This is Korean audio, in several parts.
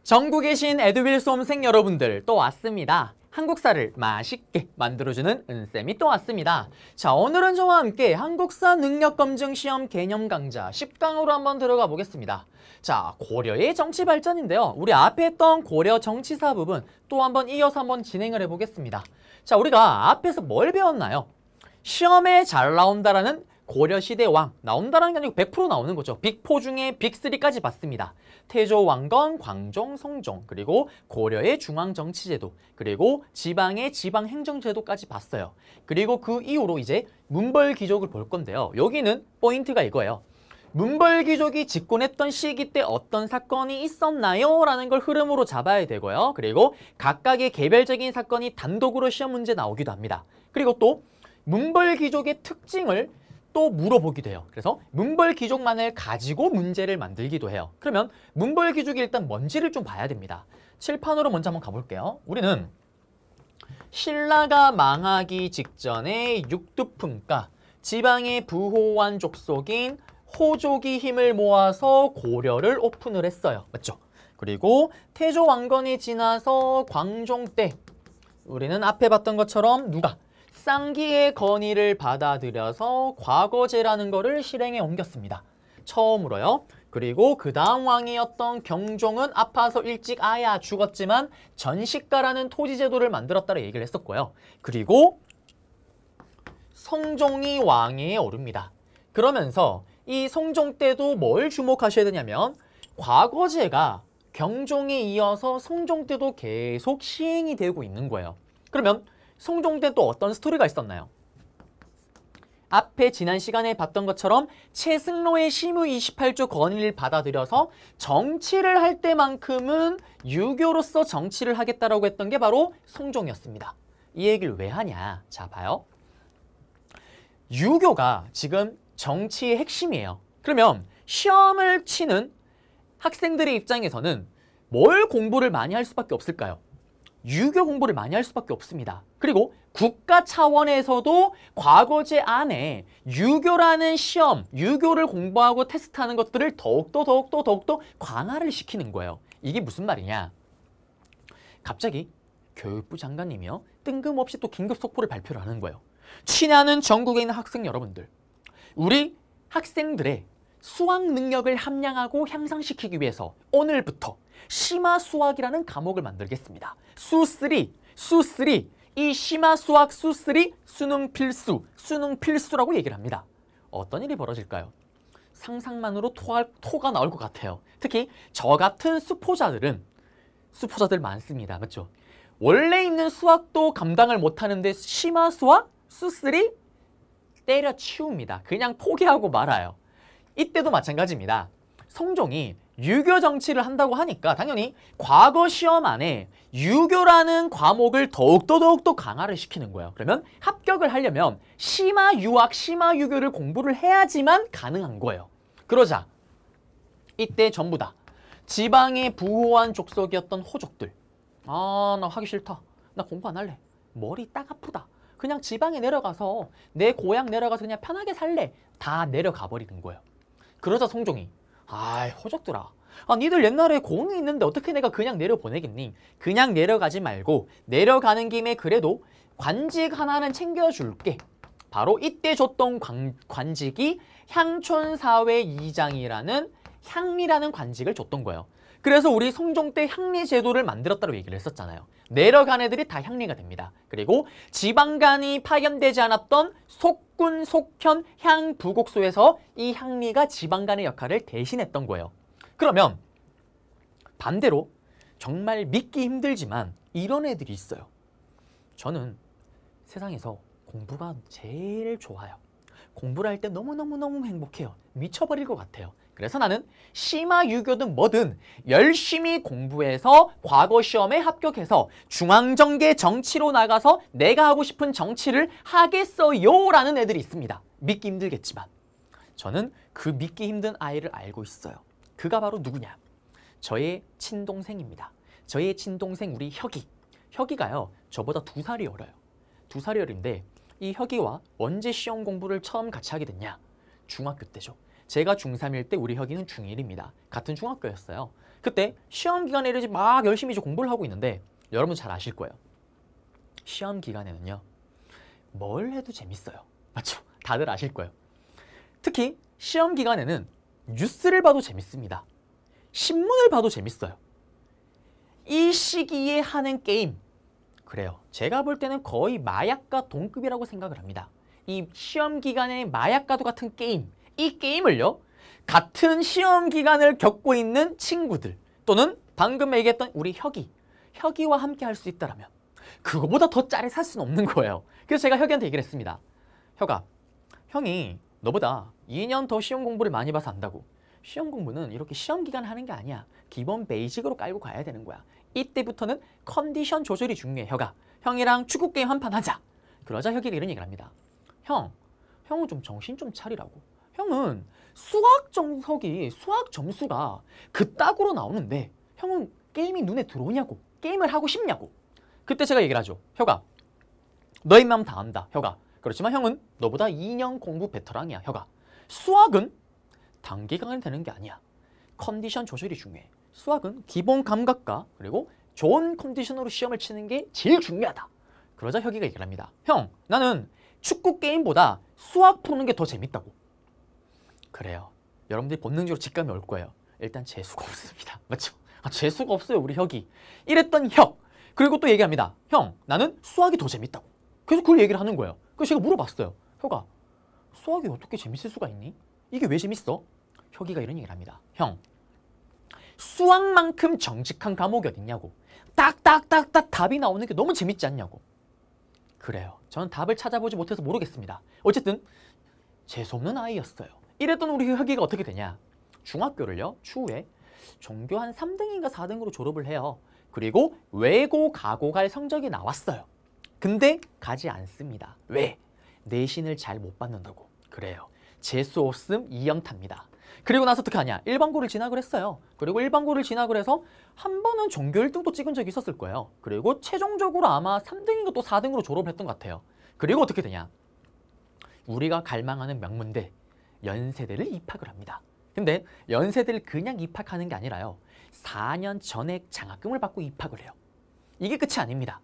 전국에 계신 에듀윌 수험생 여러분들 또 왔습니다. 한국사를 맛있게 만들어주는 은쌤이 또 왔습니다. 자, 오늘은 저와 함께 한국사 능력검증시험 개념 강좌 10강으로 한번 들어가 보겠습니다. 자, 고려의 정치 발전인데요. 우리 앞에 했던 고려 정치사 부분 또 한번 이어서 한번 진행을 해보겠습니다. 자, 우리가 앞에서 뭘 배웠나요? 시험에 잘 나온다라는 고려시대 왕, 나온다라는 게 아니고 100% 나오는 거죠. 빅4 중에 빅3까지 봤습니다. 태조, 왕건, 광종, 성종, 그리고 고려의 중앙정치제도, 그리고 지방의 지방행정제도까지 봤어요. 그리고 그 이후로 이제 문벌귀족을 볼 건데요. 여기는 포인트가 이거예요. 문벌귀족이 집권했던 시기 때 어떤 사건이 있었나요? 라는 걸 흐름으로 잡아야 되고요. 그리고 각각의 개별적인 사건이 단독으로 시험 문제 나오기도 합니다. 그리고 또 문벌귀족의 특징을 또 물어보기도 해요. 그래서 문벌귀족만을 가지고 문제를 만들기도 해요. 그러면 문벌귀족이 일단 뭔지를 좀 봐야 됩니다. 칠판으로 먼저 한번 가볼게요. 우리는 신라가 망하기 직전에 육두품가, 지방의 부호환 족속인 호족이 힘을 모아서 고려를 오픈을 했어요. 맞죠? 그리고 태조 왕건이 지나서 광종 때 우리는 앞에 봤던 것처럼 누가? 쌍기의 건의를 받아들여서 과거제라는 거를 실행에 옮겼습니다. 처음으로요. 그리고 그 다음 왕이었던 경종은 아파서 일찍 아야 죽었지만 전시가라는 토지제도를 만들었다고 얘기를 했었고요. 그리고 성종이 왕위에 오릅니다. 그러면서 이 성종 때도 뭘 주목하셔야 되냐면 과거제가 경종에 이어서 성종 때도 계속 시행이 되고 있는 거예요. 그러면 성종 때 또 어떤 스토리가 있었나요? 앞에 지난 시간에 봤던 것처럼 최승로의 시무 28조 건의를 받아들여서 정치를 할 때만큼은 유교로서 정치를 하겠다라고 했던 게 바로 성종이었습니다. 이 얘기를 왜 하냐? 자, 봐요. 유교가 지금 정치의 핵심이에요. 그러면 시험을 치는 학생들의 입장에서는 뭘 공부를 많이 할 수밖에 없을까요? 유교 공부를 많이 할 수밖에 없습니다. 그리고 국가 차원에서도 과거제 안에 유교라는 시험, 유교를 공부하고 테스트하는 것들을 더욱더 강화를 시키는 거예요. 이게 무슨 말이냐? 갑자기 교육부 장관님이요. 뜬금없이 또 긴급 속보를 발표를 하는 거예요. 친하는 전국에 있는 학생 여러분들, 우리 학생들의 수학 능력을 함양하고 향상시키기 위해서 오늘부터 심화수학이라는 과목을 만들겠습니다. 수3, 이 심화수학 수3 수능 필수라고 얘기를 합니다. 어떤 일이 벌어질까요? 상상만으로 토가 나올 것 같아요. 특히 저 같은 수포자들 많습니다. 맞죠? 원래 있는 수학도 감당을 못하는데 심화수학 수3 때려치웁니다. 그냥 포기하고 말아요. 이때도 마찬가지입니다. 성종이 유교 정치를 한다고 하니까 당연히 과거 시험 안에 유교라는 과목을 더욱더 강화를 시키는 거예요. 그러면 합격을 하려면 심화유학, 심화유교를 공부를 해야지만 가능한 거예요. 그러자 이때 전부 다 지방의 부호한 족속이었던 호족들, 나 하기 싫다. 나 공부 안 할래. 머리 딱 아프다. 그냥 지방에 내려가서 내 고향 내려가서 그냥 편하게 살래. 다 내려가 버리는 거예요. 그러자 성종이 호족들아, 니들 옛날에 공이 있는데 어떻게 내가 그냥 내려보내겠니? 그냥 내려가지 말고 내려가는 김에 그래도 관직 하나는 챙겨줄게. 바로 이때 줬던 관직이 향촌사회 이장이라는 향리라는 관직을 줬던 거예요. 그래서 우리 성종 때 향리 제도를 만들었다고 얘기를 했었잖아요. 내려간 애들이 다 향리가 됩니다. 그리고 지방간이 파견되지 않았던 속군, 속현, 향, 부곡소에서 이 향리가 지방간의 역할을 대신했던 거예요. 그러면 반대로 정말 믿기 힘들지만 이런 애들이 있어요. 저는 세상에서 공부가 제일 좋아요. 공부를 할 때 너무너무 행복해요. 미쳐버릴 것 같아요. 그래서 나는 심화유교든 뭐든 열심히 공부해서 과거 시험에 합격해서 중앙정계 정치로 나가서 내가 하고 싶은 정치를 하겠어요 라는 애들이 있습니다. 믿기 힘들겠지만 저는 그 믿기 힘든 아이를 알고 있어요. 그가 바로 누구냐? 저의 친동생입니다. 저의 친동생 우리 혁이가요. 저보다 2살이 어려요. 2살이 어린데 이 혁이와 언제 시험 공부를 처음 같이 하게 됐냐? 중학교 때죠. 제가 중3일 때 우리 혁이는 중1입니다. 같은 중학교였어요. 그때 시험 기간에 이제 막 열심히 이제 공부를 하고 있는데 여러분 잘 아실 거예요. 시험 기간에는요. 뭘 해도 재밌어요. 맞죠? 다들 아실 거예요. 특히 시험 기간에는 뉴스를 봐도 재밌습니다. 신문을 봐도 재밌어요. 이 시기에 하는 게임, 그래요. 제가 볼 때는 거의 마약과 동급이라고 생각을 합니다. 이 시험 기간에 마약과도 같은 게임, 이 게임을요. 같은 시험 기간을 겪고 있는 친구들 또는 방금 얘기했던 우리 혁이와 함께 할 수 있다라면 그거보다 더 짜릿 살 수는 없는 거예요. 그래서 제가 혁이한테 얘기를 했습니다. 혁아, 형이 너보다 2년 더 시험 공부를 많이 봐서 안다고. 시험 공부는 이렇게 시험 기간에 하는 게 아니야. 기본 베이직으로 깔고 가야 되는 거야. 이때부터는 컨디션 조절이 중요해. 혁아, 형이랑 축구 게임 한 판 하자. 그러자 혁이가 이런 얘기를 합니다. 형은 좀 정신 좀 차리라고. 형은 수학 점수가 그따구로 나오는데 형은 게임이 눈에 들어오냐고. 게임을 하고 싶냐고. 그때 제가 얘기를 하죠. 혁아, 너의 마음 다 안다. 혁아, 그렇지만 형은 너보다 2년 공부 베테랑이야. 혁아, 수학은 단기간에 되는 게 아니야. 컨디션 조절이 중요해. 수학은 기본 감각과 그리고 좋은 컨디션으로 시험을 치는 게 제일 중요하다. 그러자 혁이가 얘기를 합니다. 형, 나는 축구 게임보다 수학 푸는 게 더 재밌다고. 그래요. 여러분들이 본능적으로 직감이 올 거예요. 일단 재수가 없습니다. 맞죠? 재수가 없어요, 우리 혁이. 이랬던 혁. 그리고 또 얘기합니다. 형, 나는 수학이 더 재밌다고. 그래서 그걸 얘기를 하는 거예요. 그래서 제가 물어봤어요. 혁아, 수학이 어떻게 재밌을 수가 있니? 이게 왜 재밌어? 혁이가 이런 얘기를 합니다. 형, 수학만큼 정직한 과목이 어딨냐고. 딱딱딱딱 답이 나오는 게 너무 재밌지 않냐고. 그래요. 저는 답을 찾아보지 못해서 모르겠습니다. 어쨌든 재수없는 아이였어요. 이랬던 우리 혁이가 어떻게 되냐. 중학교를요. 추후에 전교 한 3등인가 4등으로 졸업을 해요. 그리고 외고 가고 갈 성적이 나왔어요. 근데 가지 않습니다. 왜? 내신을 잘 못 받는다고. 그래요. 재수 없음 2형 탑니다. 그리고 나서 어떻게 하냐. 일반고를 진학을 했어요. 그리고 일반고를 진학을 해서 한 번은 전교 1등도 찍은 적이 있었을 거예요. 그리고 최종적으로 아마 3등인가 또 4등으로 졸업을 했던 것 같아요. 그리고 어떻게 되냐. 우리가 갈망하는 명문대 연세대를 입학을 합니다. 근데 연세대를 그냥 입학하는 게 아니라요. 4년 전액 장학금을 받고 입학을 해요. 이게 끝이 아닙니다.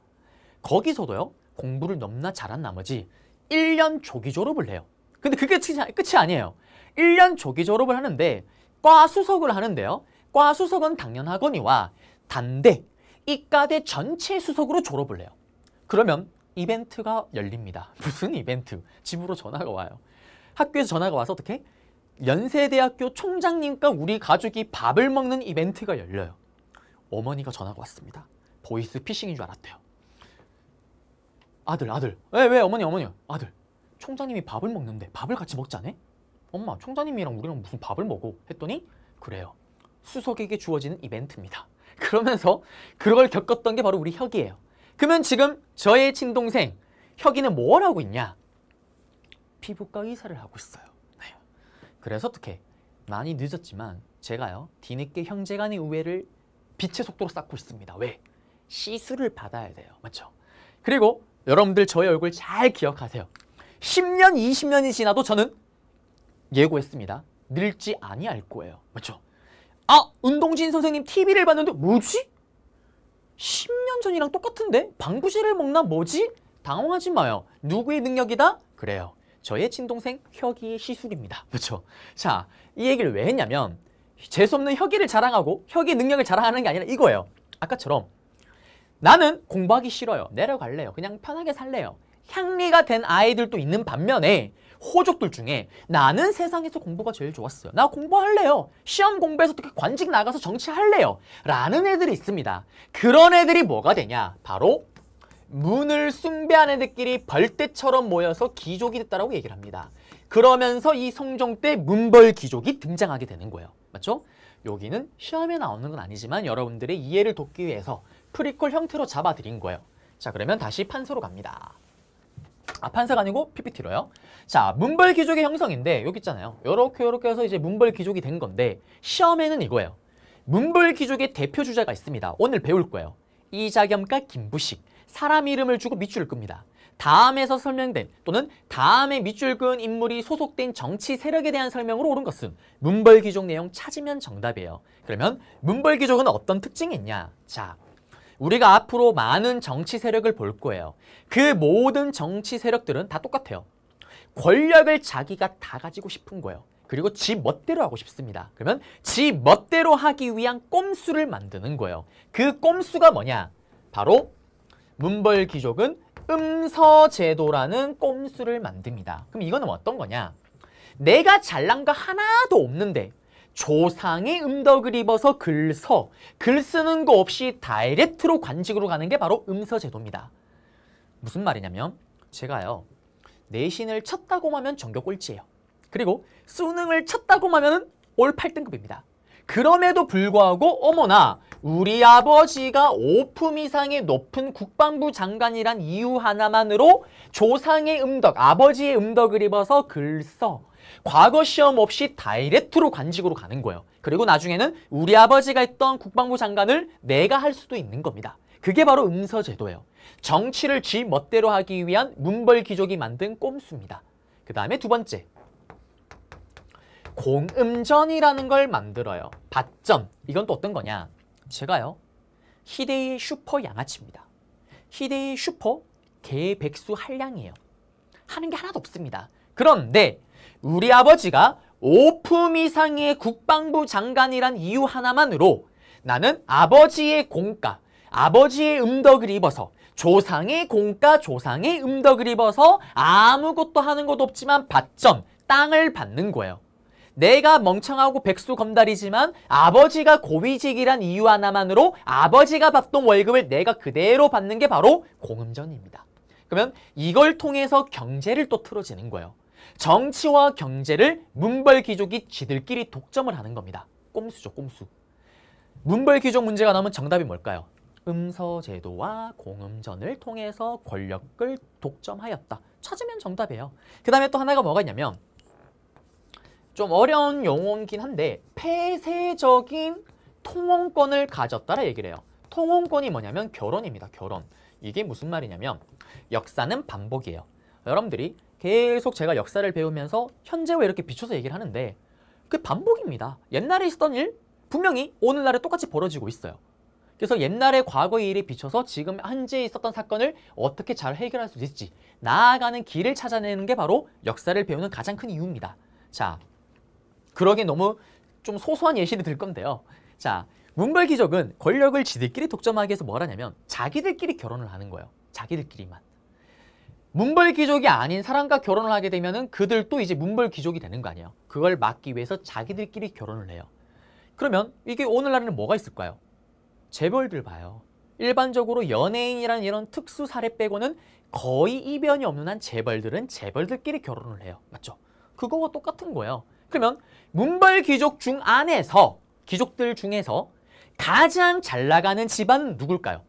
거기서도요. 공부를 너무나 잘한 나머지 1년 조기 졸업을 해요. 근데 그게 끝이 아니에요. 1년 조기 졸업을 하는데 과 수석을 하는데요. 과 수석은 당연하거니와 단대, 이과대 전체 수석으로 졸업을 해요. 그러면 이벤트가 열립니다. 무슨 이벤트? 집으로 전화가 와요. 학교에서 전화가 와서 어떻게? 연세대학교 총장님과 우리 가족이 밥을 먹는 이벤트가 열려요. 어머니가 전화가 왔습니다. 보이스 피싱인 줄 알았대요. 아들. 왜 어머니. 아들, 총장님이 밥을 먹는데 밥을 같이 먹자네? 엄마, 총장님이랑 우리랑 무슨 밥을 먹어? 했더니 그래요. 수석에게 주어지는 이벤트입니다. 그러면서 그걸 겪었던 게 바로 우리 혁이에요. 그러면 지금 저의 친동생 혁이는 뭘 하고 있냐? 피부과 의사를 하고 있어요. 네. 그래서 어떻게? 많이 늦었지만 제가요. 뒤늦게 형제간의 우애를 빛의 속도로 쌓고 있습니다. 왜? 시술을 받아야 돼요. 맞죠? 그리고 여러분들 저의 얼굴 잘 기억하세요. 10년, 20년이 지나도 저는 예고했습니다. 늙지 아니할 거예요. 맞죠? 운동진 선생님 TV를 봤는데 뭐지? 10년 전이랑 똑같은데? 방부제를 먹나? 뭐지? 당황하지 마요. 누구의 능력이다? 그래요. 저의 친동생 혁이의 시술입니다. 그렇죠? 자, 이 얘기를 왜 했냐면 재수없는 혁이를 자랑하고 혁이의 능력을 자랑하는 게 아니라 이거예요. 아까처럼 나는 공부하기 싫어요. 내려갈래요. 그냥 편하게 살래요. 향리가 된 아이들도 있는 반면에 호족들 중에 나는 세상에서 공부가 제일 좋았어요. 나 공부할래요. 시험 공부해서 어떻게 관직 나가서 정치할래요. 라는 애들이 있습니다. 그런 애들이 뭐가 되냐? 바로 문을 숭배하는 애들끼리 벌떼처럼 모여서 귀족이 됐다라고 얘기를 합니다. 그러면서 이 성종 때 문벌 귀족이 등장하게 되는 거예요. 맞죠? 여기는 시험에 나오는 건 아니지만 여러분들의 이해를 돕기 위해서 프리퀄 형태로 잡아드린 거예요. 자, 그러면 다시 판서로 갑니다. 판사가 아니고 PPT로요. 자, 문벌 귀족의 형성인데 여기 있잖아요. 요렇게 해서 이제 문벌 귀족이 된 건데 시험에는 이거예요. 문벌 귀족의 대표 주자가 있습니다. 오늘 배울 거예요. 이자겸과 김부식. 사람 이름을 주고 밑줄을 끕니다. 다음에서 설명된 또는 다음에 밑줄 그은 인물이 소속된 정치 세력에 대한 설명으로 옳은 것은 문벌귀족 내용 찾으면 정답이에요. 그러면 문벌귀족은 어떤 특징이 있냐? 자, 우리가 앞으로 많은 정치 세력을 볼 거예요. 그 모든 정치 세력들은 다 똑같아요. 권력을 자기가 다 가지고 싶은 거예요. 그리고 지 멋대로 하고 싶습니다. 그러면 지 멋대로 하기 위한 꼼수를 만드는 거예요. 그 꼼수가 뭐냐? 바로 문벌귀족은 음서제도라는 꼼수를 만듭니다. 그럼 이거는 어떤 거냐? 내가 잘난 거 하나도 없는데 조상의 음덕을 입어서 글 쓰는 거 없이 다이렉트로 관직으로 가는 게 바로 음서제도입니다. 무슨 말이냐면 제가요 내신을 쳤다고 하면 전교 꼴찌예요. 그리고 수능을 쳤다고 하면 올 8등급입니다. 그럼에도 불구하고 어머나 우리 아버지가 5품 이상의 높은 국방부 장관이란 이유 하나만으로 조상의 음덕, 아버지의 음덕을 입어서 글 써. 과거 시험 없이 다이렉트로 관직으로 가는 거예요. 그리고 나중에는 우리 아버지가 했던 국방부 장관을 내가 할 수도 있는 겁니다. 그게 바로 음서제도예요. 정치를 지 멋대로 하기 위한 문벌귀족이 만든 꼼수입니다. 그 다음에 두 번째. 공음전이라는 걸 만들어요. 밭전. 이건 또 어떤 거냐? 제가요. 희대의 슈퍼 양아치입니다. 희대의 슈퍼 개, 백수, 한량이에요. 하는 게 하나도 없습니다. 그런데 우리 아버지가 5품 이상의 국방부 장관이란 이유 하나만으로 나는 아버지의 공과, 아버지의 음덕을 입어서 조상의 공과, 조상의 음덕을 입어서 아무것도 하는 것도 없지만 밭전, 땅을 받는 거예요. 내가 멍청하고 백수 검달이지만 아버지가 고위직이란 이유 하나만으로 아버지가 받던 월급을 내가 그대로 받는 게 바로 공음전입니다. 그러면 이걸 통해서 경제를 또 틀어지는 거예요. 정치와 경제를 문벌귀족이 지들끼리 독점을 하는 겁니다. 꼼수죠, 꼼수. 문벌귀족 문제가 나오면 정답이 뭘까요? 음서제도와 공음전을 통해서 권력을 독점하였다. 찾으면 정답이에요. 그 다음에 또 하나가 뭐가 있냐면 좀 어려운 용어이긴 한데 폐쇄적인 통혼권을 가졌다라 얘기를 해요. 통혼권이 뭐냐면 결혼입니다. 결혼. 이게 무슨 말이냐면 역사는 반복이에요. 여러분들이 계속 제가 역사를 배우면서 현재와 이렇게 비춰서 얘기를 하는데 그 반복입니다. 옛날에 있었던 일 분명히 오늘날에 똑같이 벌어지고 있어요. 그래서 옛날의 과거의 일에 비춰서 지금 현재 있었던 사건을 어떻게 잘 해결할 수 있을지 나아가는 길을 찾아내는 게 바로 역사를 배우는 가장 큰 이유입니다. 자, 그러기 너무 좀 소소한 예시를 들 건데요. 자, 문벌귀족은 권력을 지들끼리 독점하기 위해서 뭘 하냐면 자기들끼리 결혼을 하는 거예요. 자기들끼리만. 문벌귀족이 아닌 사람과 결혼을 하게 되면은 그들도 이제 문벌귀족이 되는 거 아니에요. 그걸 막기 위해서 자기들끼리 결혼을 해요. 그러면 이게 오늘날에는 뭐가 있을까요? 재벌들 봐요. 일반적으로 연예인이라는 이런 특수 사례 빼고는 거의 이변이 없는 한 재벌들은 재벌들끼리 결혼을 해요. 맞죠? 그거와 똑같은 거예요. 그러면 문벌귀족 중 안에서 귀족들 중에서 가장 잘 나가는 집안은 누굴까요?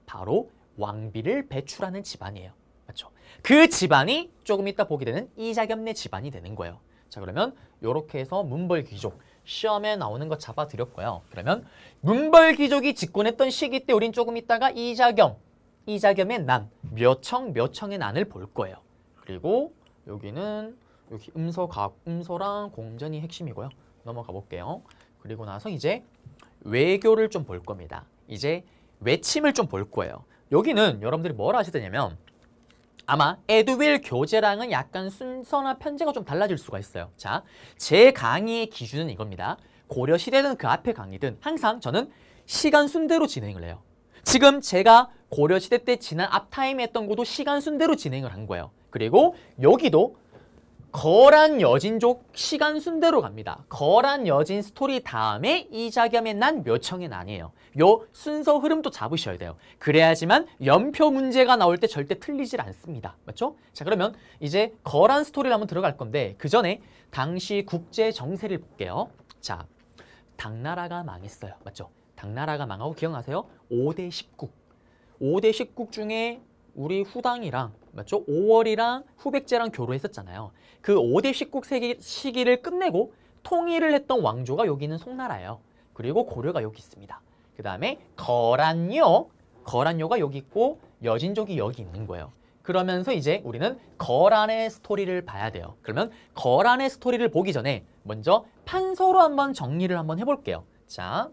바로 왕비를 배출하는 집안이에요. 맞죠? 그 집안이 조금 이따 보게 되는 이자겸네 집안이 되는 거예요. 자, 그러면 이렇게 해서 문벌귀족 시험에 나오는 거 잡아드렸고요. 그러면 문벌귀족이 집권했던 시기 때 우린 조금 있다가 이자겸의 난, 묘청의 난을 볼 거예요. 그리고 여기는 여기 음서랑 공전이 핵심이고요. 넘어가 볼게요. 그리고 나서 이제 외교를 좀 볼 겁니다. 이제 외침을 좀 볼 거예요. 여기는 여러분들이 뭘 하시더냐면 아마 에듀윌 교재랑은 약간 순서나 편제가 좀 달라질 수가 있어요. 자, 제 강의의 기준은 이겁니다. 고려시대든 그 앞에 강의든 항상 저는 시간 순대로 진행을 해요. 지금 제가 고려시대 때 지난 앞타임에 했던 것도 시간 순대로 진행을 한 거예요. 그리고 여기도 거란 여진족 시간 순대로 갑니다. 거란 여진 스토리 다음에 이자겸의 난, 묘청의 난이에요. 요 순서 흐름도 잡으셔야 돼요. 그래야지만 연표 문제가 나올 때 절대 틀리질 않습니다. 맞죠? 자, 그러면 이제 거란 스토리를 한번 들어갈 건데 그 전에 당시 국제 정세를 볼게요. 자, 당나라가 망했어요. 맞죠? 당나라가 망하고 기억나세요? 5대 10국. 5대 10국 중에 우리 후당이랑 맞죠? 5월이랑 후백제랑 교류했었잖아요. 그 5대 10국 시기를 끝내고 통일을 했던 왕조가 여기는 송나라예요. 그리고 고려가 여기 있습니다. 그 다음에 거란요가 여기 있고 여진족이 여기 있는 거예요. 그러면서 이제 우리는 거란의 스토리를 봐야 돼요. 그러면 거란의 스토리를 보기 전에 먼저 판서로 한번 정리를 한번 해볼게요. 자,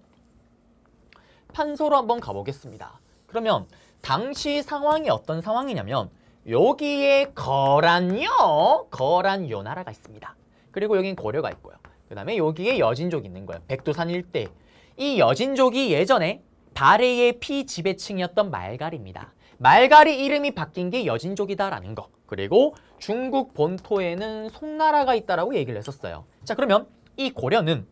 판서로 한번 가보겠습니다. 그러면 당시 상황이 어떤 상황이냐면 여기에 거란요 나라가 있습니다. 그리고 여긴 고려가 있고요. 그 다음에 여기에 여진족이 있는 거예요. 백두산 일대. 이 여진족이 예전에 발해의 피지배층이었던 말갈입니다. 말갈이 이름이 바뀐 게 여진족이다라는 거. 그리고 중국 본토에는 송나라가 있다라고 얘기를 했었어요. 자, 그러면 이 고려는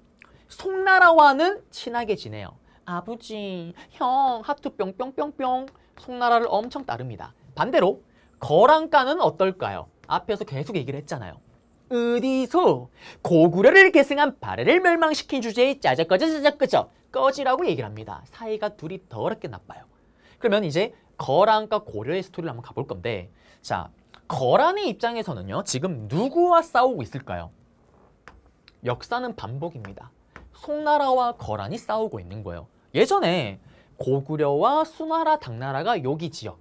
송나라와는 친하게 지내요. 아버지, 형, 하트 뿅뿅뿅뿅. 송나라를 엄청 따릅니다. 반대로 거란과는 어떨까요? 앞에서 계속 얘기를 했잖아요. 어디서 고구려를 계승한 발해를 멸망시킨 주제에 짜자꺼져 꺼지라고 얘기를 합니다. 사이가 둘이 더럽게 나빠요. 그러면 이제 거란과 고려의 스토리를 한번 가볼 건데, 자, 거란의 입장에서는요, 지금 누구와 싸우고 있을까요? 역사는 반복입니다. 송나라와 거란이 싸우고 있는 거예요. 예전에 고구려와 수나라, 당나라가 여기 지역.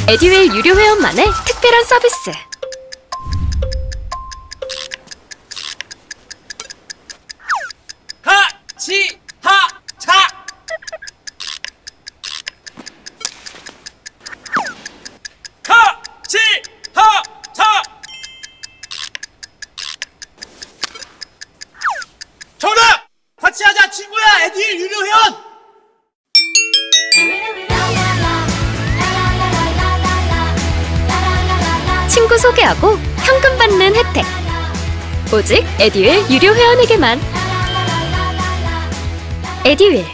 에듀윌 유료 회원만의 특별한 서비스. 하치하차 하치하차 정답! 같이 하자 친구야. 에듀윌 유료 회원. 친구 소개하고 현금 받는 혜택. 오직 에듀윌 유료 회원에게만. 에듀윌.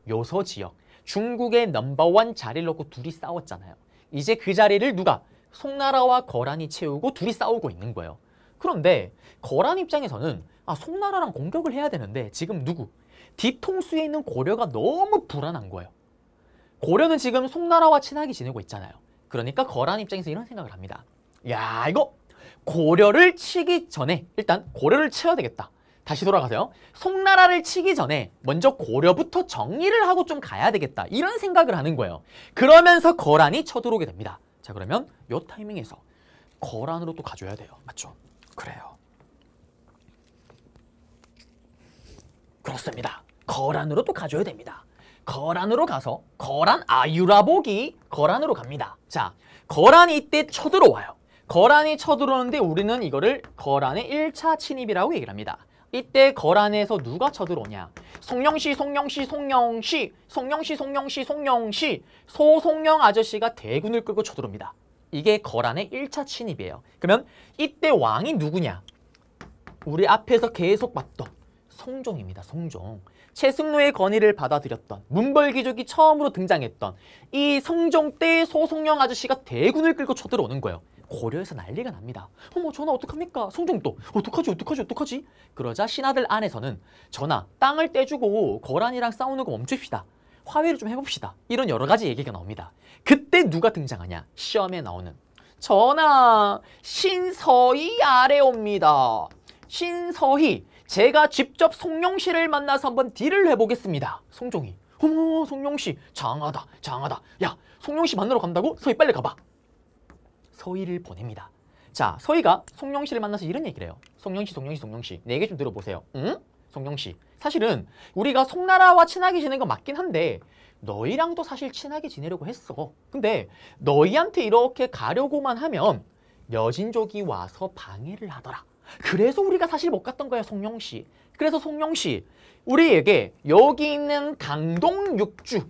요서 지역. 중국의 넘버원 자리를 놓고 둘이 싸웠잖아요. 이제 그 자리를 누가? 송나라와 거란이 채우고 둘이 싸우고 있는 거예요. 그런데 거란 입장에서는 송나라랑 공격을 해야 되는데 지금 누구? 뒤통수에 있는 고려가 너무 불안한 거예요. 고려는 지금 송나라와 친하게 지내고 있잖아요. 그러니까 거란 입장에서 이런 생각을 합니다. 야, 이거 고려를 치기 전에 일단 고려를 쳐야 되겠다. 다시 돌아가세요. 송나라를 치기 전에 먼저 고려부터 정리를 하고 좀 가야 되겠다. 이런 생각을 하는 거예요. 그러면서 거란이 쳐들어오게 됩니다. 자, 그러면 요 타이밍에서 거란으로 또 가줘야 돼요. 맞죠? 그래요. 그렇습니다. 거란으로 또 가줘야 됩니다. 거란으로 가서 거란 아유라복이 거란으로 갑니다. 자, 거란이 이때 쳐들어와요. 거란이 쳐들어오는데 우리는 이거를 거란의 1차 침입이라고 얘기를 합니다. 이때 거란에서 누가 쳐들어오냐? 송영시 소송영 아저씨가 대군을 끌고 쳐들어옵니다. 이게 거란의 1차 침입이에요. 그러면 이때 왕이 누구냐? 우리 앞에서 계속 봤던 성종입니다. 성종. 최승로의 건의를 받아들였던 문벌귀족이 처음으로 등장했던 이 성종 때 소송영 아저씨가 대군을 끌고 쳐들어오는 거예요. 고려에서 난리가 납니다. 어머, 전하 어떡합니까? 성종도 어떡하지? 그러자 신하들 안에서는 전하, 땅을 떼주고 거란이랑 싸우는 거 멈춥시다. 화해를 좀 해봅시다. 이런 여러 가지 얘기가 나옵니다. 그때 누가 등장하냐? 시험에 나오는 전하, 신서희 아래옵니다. 신서희, 제가 직접 송영시를 만나서 한번 딜을 해보겠습니다. 송종이, 어머, 송영시 장하다. 야, 송영시 만나러 간다고? 서희 빨리 가봐. 서희를 보냅니다. 자, 서희가 송영시를 만나서 이런 얘기를 해요. 송영시, 내 얘기 좀 들어보세요. 응? 송영시, 사실은 우리가 송나라와 친하게 지내는 건 맞긴 한데 너희랑도 사실 친하게 지내려고 했어. 근데 너희한테 이렇게 가려고만 하면 여진족이 와서 방해를 하더라. 그래서 우리가 사실 못 갔던 거야, 송영시. 그래서 송영시, 우리에게 여기 있는 강동육주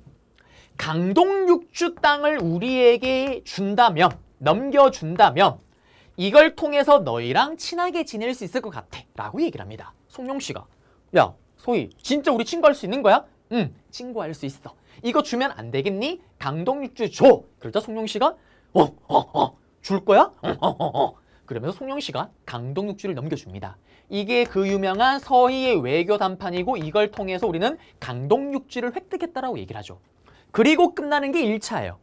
땅을 우리에게 준다면, 넘겨준다면 이걸 통해서 너희랑 친하게 지낼 수 있을 것 같아 라고 얘기를 합니다. 송영시가, 야, 소희, 진짜 우리 친구할 수 있는 거야? 응, 친구할 수 있어. 이거 주면 안 되겠니? 강동육주 줘. 그러자 송영시가 줄 거야? 그러면서 송영시가 강동육주를 넘겨줍니다. 이게 그 유명한 서희의 외교 담판이고 이걸 통해서 우리는 강동육주를 획득했다라고 얘기를 하죠. 그리고 끝나는 게 1차예요.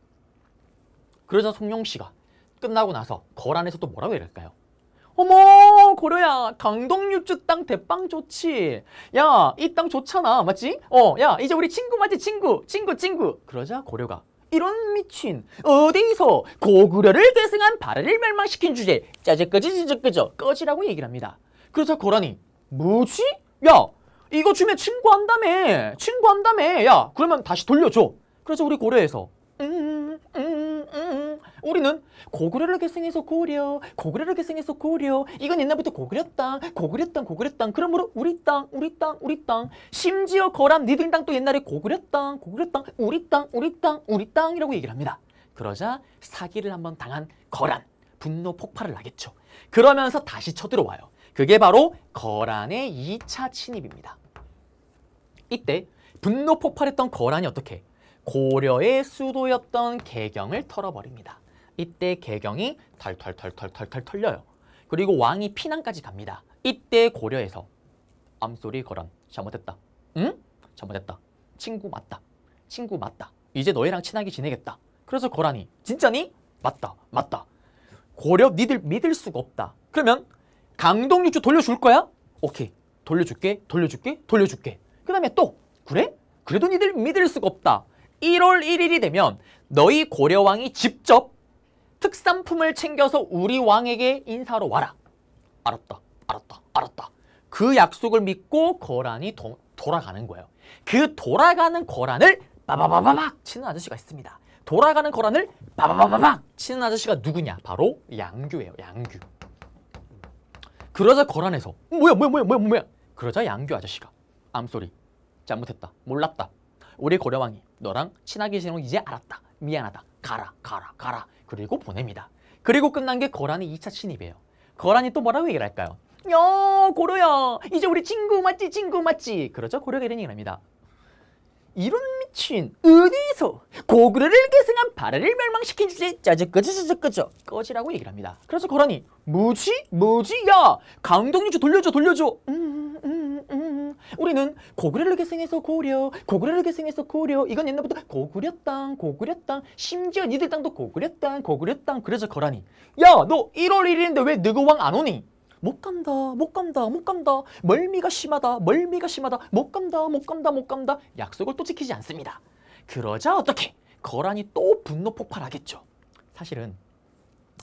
그러자 송영씨가 끝나고 나서 거란에서 또 뭐라고 얘기할까요? 어머 고려야 강동육주 땅 대빵 좋지. 야 이 땅 좋잖아 맞지? 야 이제 우리 친구 맞지? 친구. 그러자 고려가 이런 미친 어디서 고구려를 계승한 발해를 멸망시킨 주제 짜증끄지 꺼지라고 얘기를 합니다. 그러자 거란이 뭐지? 야 이거 주면 친구한다며 야 그러면 다시 돌려줘. 그래서 우리 고려에서 우리는 고구려를 계승해서 고구려를 계승해서 고려 이건 옛날부터 고구려 땅 그러므로 우리 땅 심지어 거란 니들 땅도 옛날에 고구려 땅 우리 땅이라고 얘기를 합니다. 그러자 사기를 한번 당한 거란 분노 폭발을 하겠죠. 그러면서 다시 쳐들어와요. 그게 바로 거란의 2차 침입입니다. 이때 분노 폭발했던 거란이 어떻게 고려의 수도였던 개경을 털어버립니다. 이때 개경이 털털 털려요. 그리고 왕이 피난까지 갑니다. 이때 고려에서 암소리 거란 잘못했다. 응? 잘못했다. 친구 맞다. 이제 너희랑 친하게 지내겠다. 그래서 거란이 진짜니? 맞다. 고려 니들 믿을 수가 없다. 그러면 강동육주 돌려줄 거야? 오케이. 돌려줄게. 그 다음에 또 그래? 그래도 니들 믿을 수가 없다. 1월 1일이 되면 너희 고려왕이 직접 특산품을 챙겨서 우리 왕에게 인사하러 와라. 알았다. 그 약속을 믿고 거란이 돌아가는 거예요. 그 돌아가는 거란을 빠바바바박 치는 아저씨가 있습니다. 돌아가는 거란을 빠바바바박 치는 아저씨가 누구냐? 바로 양규예요. 양규. 그러자 거란에서 뭐야? 그러자 양규 아저씨가 암소리 잘못했다. 몰랐다. 우리 고려왕이 너랑 친하게 지내는 거 이제 알았다. 미안하다. 가라. 그리고 보냅니다. 그리고 끝난 게 거란의 2차 침입이에요. 거란이 또 뭐라고 얘기를 할까요? 야 고려야 이제 우리 친구 맞지? 그러자 고려가 이런 얘기를 합니다. 이런 미친 어디서 고구려를 계승한 발해를 멸망시킨 주제 짜증끄죠 꺼지라고 얘기를 합니다. 그래서 거란이 뭐지? 야 강동육주 돌려줘. 우리는 고구려를 계승해서 고려 이건 옛날부터 고구려 땅 심지어 니들 땅도 고구려 땅 그래서 거란이 야 너 1월 1일인데 왜 너그 왕 안 오니? 못 간다. 멀미가 심하다. 못 간다. 약속을 또 지키지 않습니다. 그러자 어떻게? 거란이 또 분노 폭발하겠죠. 사실은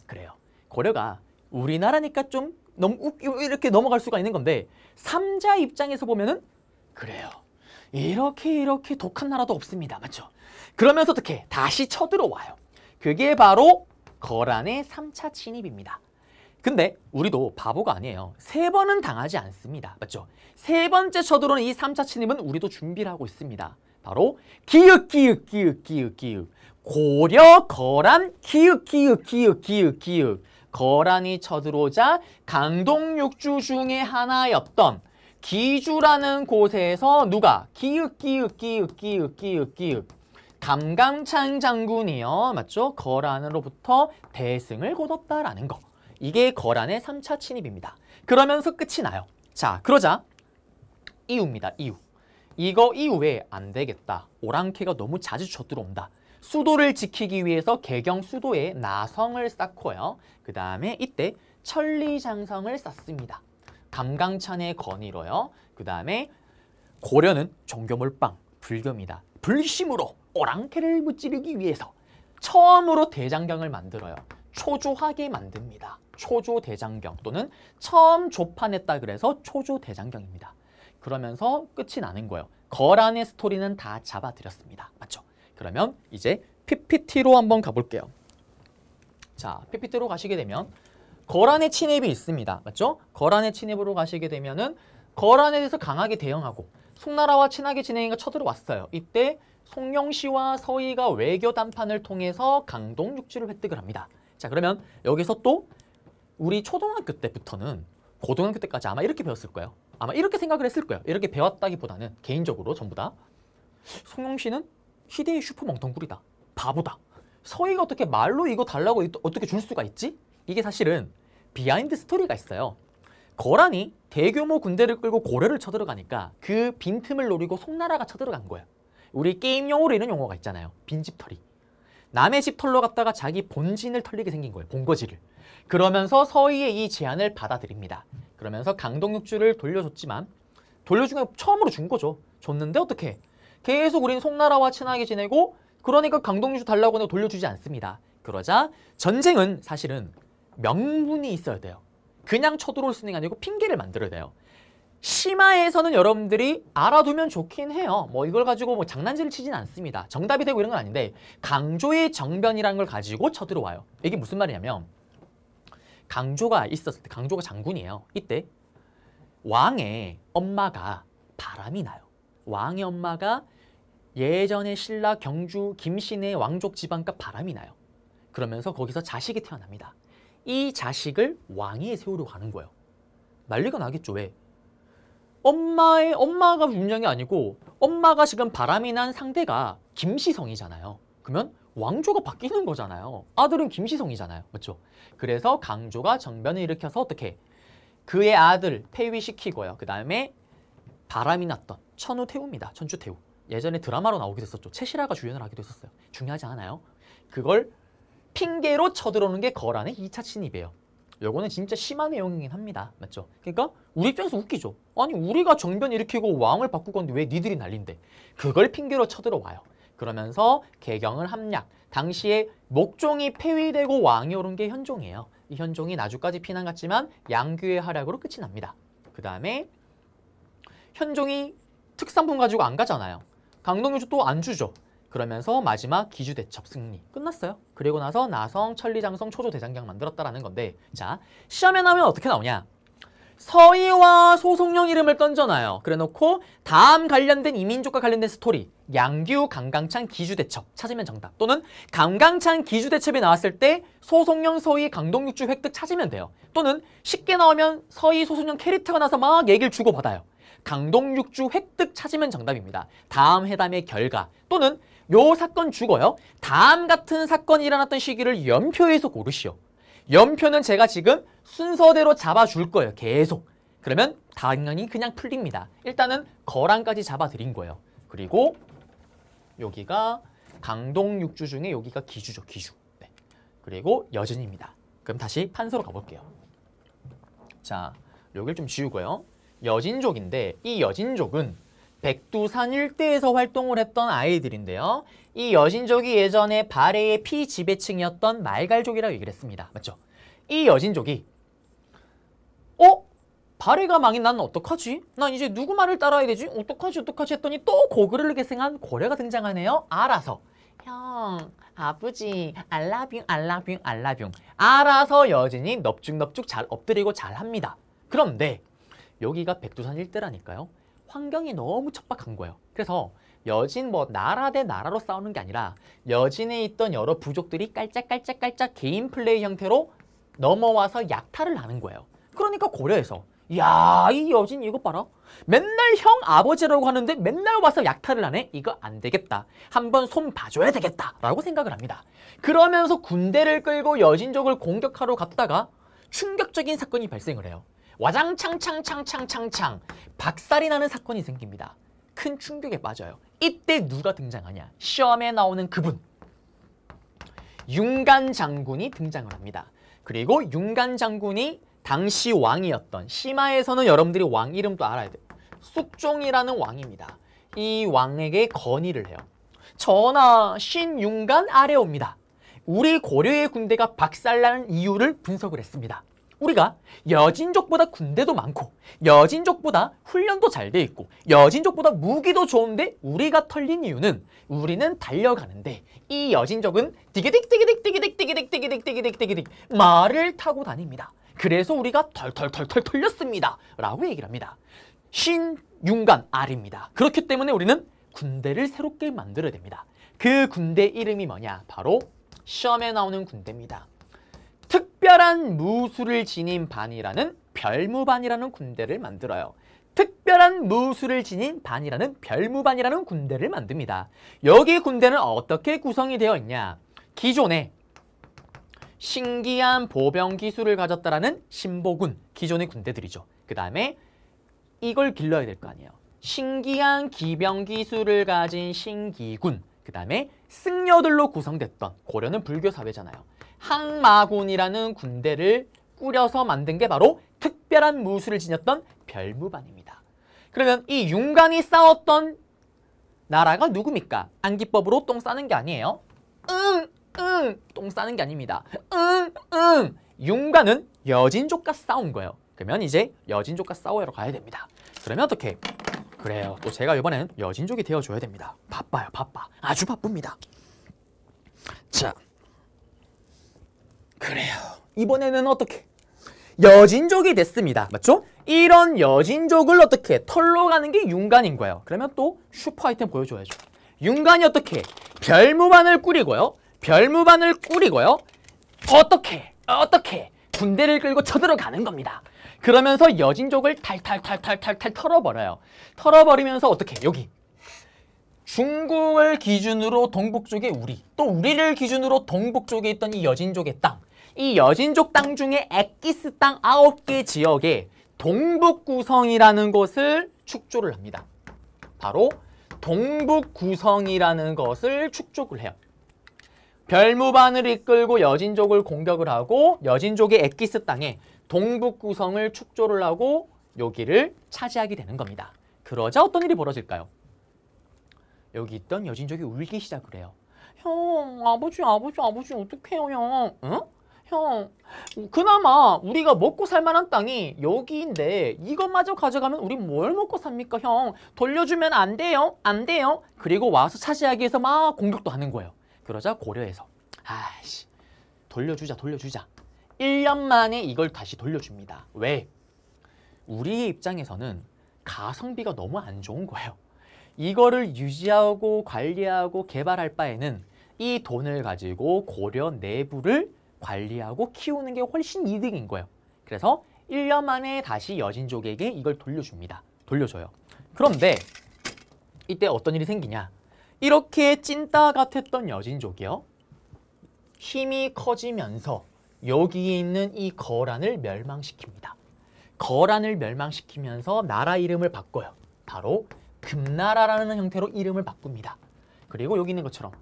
그래요. 고려가 우리나라니까 좀 너무 이렇게 넘어갈 수가 있는 건데 3자 입장에서 보면은 그래요. 이렇게 독한 나라도 없습니다. 맞죠? 그러면서 어떻게? 다시 쳐들어와요. 그게 바로 거란의 3차 침입입니다. 근데 우리도 바보가 아니에요. 3번은 당하지 않습니다. 맞죠? 3번째 쳐들어오는 이 3차 침입은 우리도 준비를 하고 있습니다. 바로 기읍 고려 거란 기읍 거란이 쳐들어오자 강동육주 중에 하나였던 기주라는 곳에서 누가 기읍 감강창 장군이요. 맞죠? 거란으로부터 대승을 거뒀다라는 거. 이게 거란의 3차 침입입니다. 그러면서 끝이 나요. 자, 그러자 이유입니다. 이거 이후에 안 되겠다. 오랑캐가 너무 자주 쳐들어온다. 수도를 지키기 위해서 개경 수도에 나성을 쌓고요. 그 다음에 이때 천리장성을 쌓습니다. 감강찬의 건의로요. 그 다음에 고려는 종교몰빵, 불교입니다. 불심으로 오랑캐를 무찌르기 위해서 처음으로 대장경을 만들어요. 초조하게 만듭니다. 초조대장경 또는 처음 조판했다 그래서 초조대장경입니다. 그러면서 끝이 나는 거예요. 거란의 스토리는 다 잡아드렸습니다. 맞죠? 그러면 이제 PPT로 한번 가볼게요. 자, PPT로 가시게 되면 거란의 침입이 있습니다. 맞죠? 거란의 침입으로 가시게 되면은 거란에 대해서 강하게 대응하고 송나라와 친하게 지내니까 쳐들어왔어요. 이때 송영시와 서희가 외교 담판을 통해서 강동육주를 획득을 합니다. 자, 그러면 여기서 또 우리 초등학교 때부터는 고등학교 때까지 아마 이렇게 배웠을 거예요. 아마 이렇게 생각을 했을 거예요. 이렇게 배웠다기보다는 개인적으로 전부 다 송영시는 희대의 슈퍼 멍텅구리다. 바보다. 서희가 어떻게 말로 이거 달라고 어떻게 줄 수가 있지? 이게 사실은 비하인드 스토리가 있어요. 거란이 대규모 군대를 끌고 고려를 쳐들어가니까 그 빈틈을 노리고 송나라가 쳐들어간 거예요. 우리 게임용으로 이런 용어가 있잖아요. 빈집털이. 남의 집 털러 갔다가 자기 본진을 털리게 생긴 거예요. 본거지를. 그러면서 서희의 이 제안을 받아들입니다. 그러면서 강동육주를 돌려줬지만 돌려준 게 처음으로 준 거죠. 줬는데 어떻게? 계속 우린 송나라와 친하게 지내고 그러니까 강동육주 달라고 하고 돌려주지 않습니다. 그러자 전쟁은 사실은 명분이 있어야 돼요. 그냥 쳐들어올 수 있는 게 아니고 핑계를 만들어야 돼요. 심화에서는 여러분들이 알아두면 좋긴 해요. 뭐 이걸 가지고 뭐 장난질을 치진 않습니다. 정답이 되고 이런 건 아닌데 강조의 정변이라는 걸 가지고 쳐들어와요. 이게 무슨 말이냐면 강조가 있었을 때 강조가 장군이에요. 이때 왕의 엄마가 바람이 나요. 왕의 엄마가 예전에 신라 경주 김신의 왕족 집안과 바람이 나요. 그러면서 거기서 자식이 태어납니다. 이 자식을 왕위에 세우려고 하는 거예요. 난리가 나겠죠. 왜? 엄마가 문제이 아니고 엄마가 지금 바람이 난 상대가 김시성이잖아요. 그러면 왕조가 바뀌는 거잖아요. 아들은 김시성이잖아요. 맞죠? 그래서 강조가 정변을 일으켜서 어떻게 그의 아들 폐위시키고요. 그 다음에 바람이 났던 천우태우입니다. 천추태우. 예전에 드라마로 나오기도 했었죠. 최실화가 주연을 하기도 했었어요. 중요하지 않아요? 그걸 핑계로 쳐들어오는 게 거란의 2차 침입이에요. 요거는 진짜 심한 내용이긴 합니다. 맞죠? 그러니까 우리 입장에서 웃기죠. 아니 우리가 정변 일으키고 왕을 바꿀 건데 왜 니들이 난린데. 그걸 핑계로 쳐들어와요. 그러면서 개경을 함약. 당시에 목종이 폐위되고 왕이 오른 게 현종이에요. 이 현종이 나주까지 피난 갔지만 양규의 활약으로 끝이 납니다. 그 다음에 현종이 특산품 가지고 안 가잖아요. 강동유주 또 안 주죠. 그러면서 마지막 기주대첩 승리 끝났어요. 그리고 나서 나성, 천리장성, 초조대장경 만들었다라는 건데 자 시험에 나오면 어떻게 나오냐. 서희와 소송령 이름을 던져놔요. 그래놓고 다음 관련된 이민족과 관련된 스토리 양규, 강강찬, 기주대첩 찾으면 정답. 또는 강강찬, 기주대첩이 나왔을 때 소송령, 서희, 강동육주 획득 찾으면 돼요. 또는 쉽게 나오면 서희, 소송령 캐릭터가 나서 막 얘기를 주고받아요. 강동육주 획득 찾으면 정답입니다. 다음 회담의 결과 또는 요 사건 죽어요. 다음 같은 사건이 일어났던 시기를 연표에서 고르시오. 연표는 제가 지금 순서대로 잡아줄 거예요. 계속. 그러면 당연히 그냥 풀립니다. 일단은 거란까지 잡아드린 거예요. 그리고 여기가 강동육주 중에 여기가 기주죠. 기주. 네. 그리고 여진입니다. 그럼 다시 판서로 가볼게요. 자, 여기를 좀 지우고요. 여진족인데 이 여진족은 백두산 일대에서 활동을 했던 아이들인데요. 이 여진족이 예전에 발해의 피지배층이었던 말갈족이라고 얘기를 했습니다. 맞죠? 이 여진족이 발해가 망인 나는 어떡하지? 난 이제 누구 말을 따라야 되지? 어떡하지 했더니 또 고글을 계승한 고려가 등장하네요. 알아서 형, 아버지, 알라뷰 알아서 여진이 넙죽넙죽 잘 엎드리고 잘합니다. 그런데 여기가 백두산 일대라니까요. 환경이 너무 척박한 거예요. 그래서 여진 나라 대 나라로 싸우는 게 아니라 여진에 있던 여러 부족들이 깔짝깔짝 개인 플레이 형태로 넘어와서 약탈을 하는 거예요. 그러니까 고려에서 야, 이 여진 이거 봐라. 맨날 형 아버지라고 하는데 맨날 와서 약탈을 하네. 이거 안 되겠다. 한번 손 봐줘야 되겠다. 라고 생각을 합니다. 그러면서 군대를 끌고 여진족을 공격하러 갔다가 충격적인 사건이 발생을 해요. 와장창창창창창창 박살이 나는 사건이 생깁니다. 큰 충격에 빠져요. 이때 누가 등장하냐? 시험에 나오는 그분. 융간 장군이 등장을 합니다. 그리고 융간 장군이 당시 왕이었던 심화에서는 여러분들이 왕 이름도 알아야 돼요. 쑥종이라는 왕입니다. 이 왕에게 건의를 해요. 전하, 신융간 아래옵니다. 우리 고려의 군대가 박살나는 이유를 분석을 했습니다. 우리가 여진족보다 군대도 많고 여진족보다 훈련도 잘 돼 있고 여진족보다 무기도 좋은데 우리가 털린 이유는 우리는 달려가는데 이 여진족은 띠기딕 말을 타고 다닙니다. 그래서 우리가 털털털털 털렸습니다. 라고 얘기를 합니다. 신융간 R입니다. 그렇기 때문에 우리는 군대를 새롭게 만들어야 됩니다. 그 군대 이름이 뭐냐? 바로 시험에 나오는 군대입니다. 특별한 무술을 지닌 반이라는 별무반이라는 군대를 만들어요. 특별한 무술을 지닌 반이라는 별무반이라는 군대를 만듭니다. 여기 군대는 어떻게 구성이 되어 있냐? 기존에 신기한 보병 기술을 가졌다라는 신보군, 기존의 군대들이죠. 그 다음에 이걸 길러야 될 거 아니에요. 신기한 기병 기술을 가진 신기군, 그 다음에 승려들로 구성됐던, 고려는 불교 사회잖아요. 항마군이라는 군대를 꾸려서 만든 게 바로 특별한 무술을 지녔던 별무반입니다. 그러면 이 윤관이 싸웠던 나라가 누굽니까? 안기법으로 똥 싸는 게 아니에요. 똥 싸는 게 아닙니다. 윤관은 여진족과 싸운 거예요. 그러면 이제 여진족과 싸우러 가야 됩니다. 그러면 어떻게? 그래요. 또 제가 이번에는 여진족이 되어줘야 됩니다. 바빠요, 바빠. 아주 바쁩니다. 자, 그래요. 이번에는 어떻게? 여진족이 됐습니다. 맞죠? 이런 여진족을 어떻게 털러 가는 게 윤관인 거예요. 그러면 또 슈퍼 아이템 보여줘야죠. 윤관이 어떻게? 별무반을 꾸리고요. 별무반을 꾸리고요. 어떻게? 군대를 끌고 쳐들어가는 겁니다. 그러면서 여진족을 탈탈 털어버려요. 털어버리면서 어떻게? 여기 중국을 기준으로 동북 쪽에 우리, 또 우리를 기준으로 동북 쪽에 있던 이 여진족의 땅, 이 여진족 땅 중에 엑기스 땅 9개 지역에 동북구성이라는 것을 축조를 합니다. 바로 동북구성이라는 것을 축조를 해요. 별무반을 이끌고 여진족을 공격을 하고 여진족의 엑기스 땅에 동북구성을 축조를 하고 여기를 차지하게 되는 겁니다. 그러자 어떤 일이 벌어질까요? 여기 있던 여진족이 울기 시작을 해요. 형, 아버지 어떡해요, 형? 응? 형, 그나마 우리가 먹고 살 만한 땅이 여기인데 이것마저 가져가면 우리 뭘 먹고 삽니까, 형? 돌려주면 안 돼요? 안 돼요? 그리고 와서 차지하기 위해서 막 공격도 하는 거예요. 그러자 고려에서 아이씨, 돌려주자. 1년 만에 이걸 다시 돌려줍니다. 왜? 우리의 입장에서는 가성비가 너무 안 좋은 거예요. 이거를 유지하고 관리하고 개발할 바에는 이 돈을 가지고 고려 내부를 관리하고 키우는 게 훨씬 이득인 거예요. 그래서 1년 만에 다시 여진족에게 이걸 돌려줘요. 그런데 이때 어떤 일이 생기냐? 이렇게 찐따 같았던 여진족이요, 힘이 커지면서 여기에 있는 이 거란을 멸망시킵니다. 거란을 멸망시키면서 나라 이름을 바꿔요. 바로 금나라라는 형태로 이름을 바꿉니다. 그리고 여기 있는 것처럼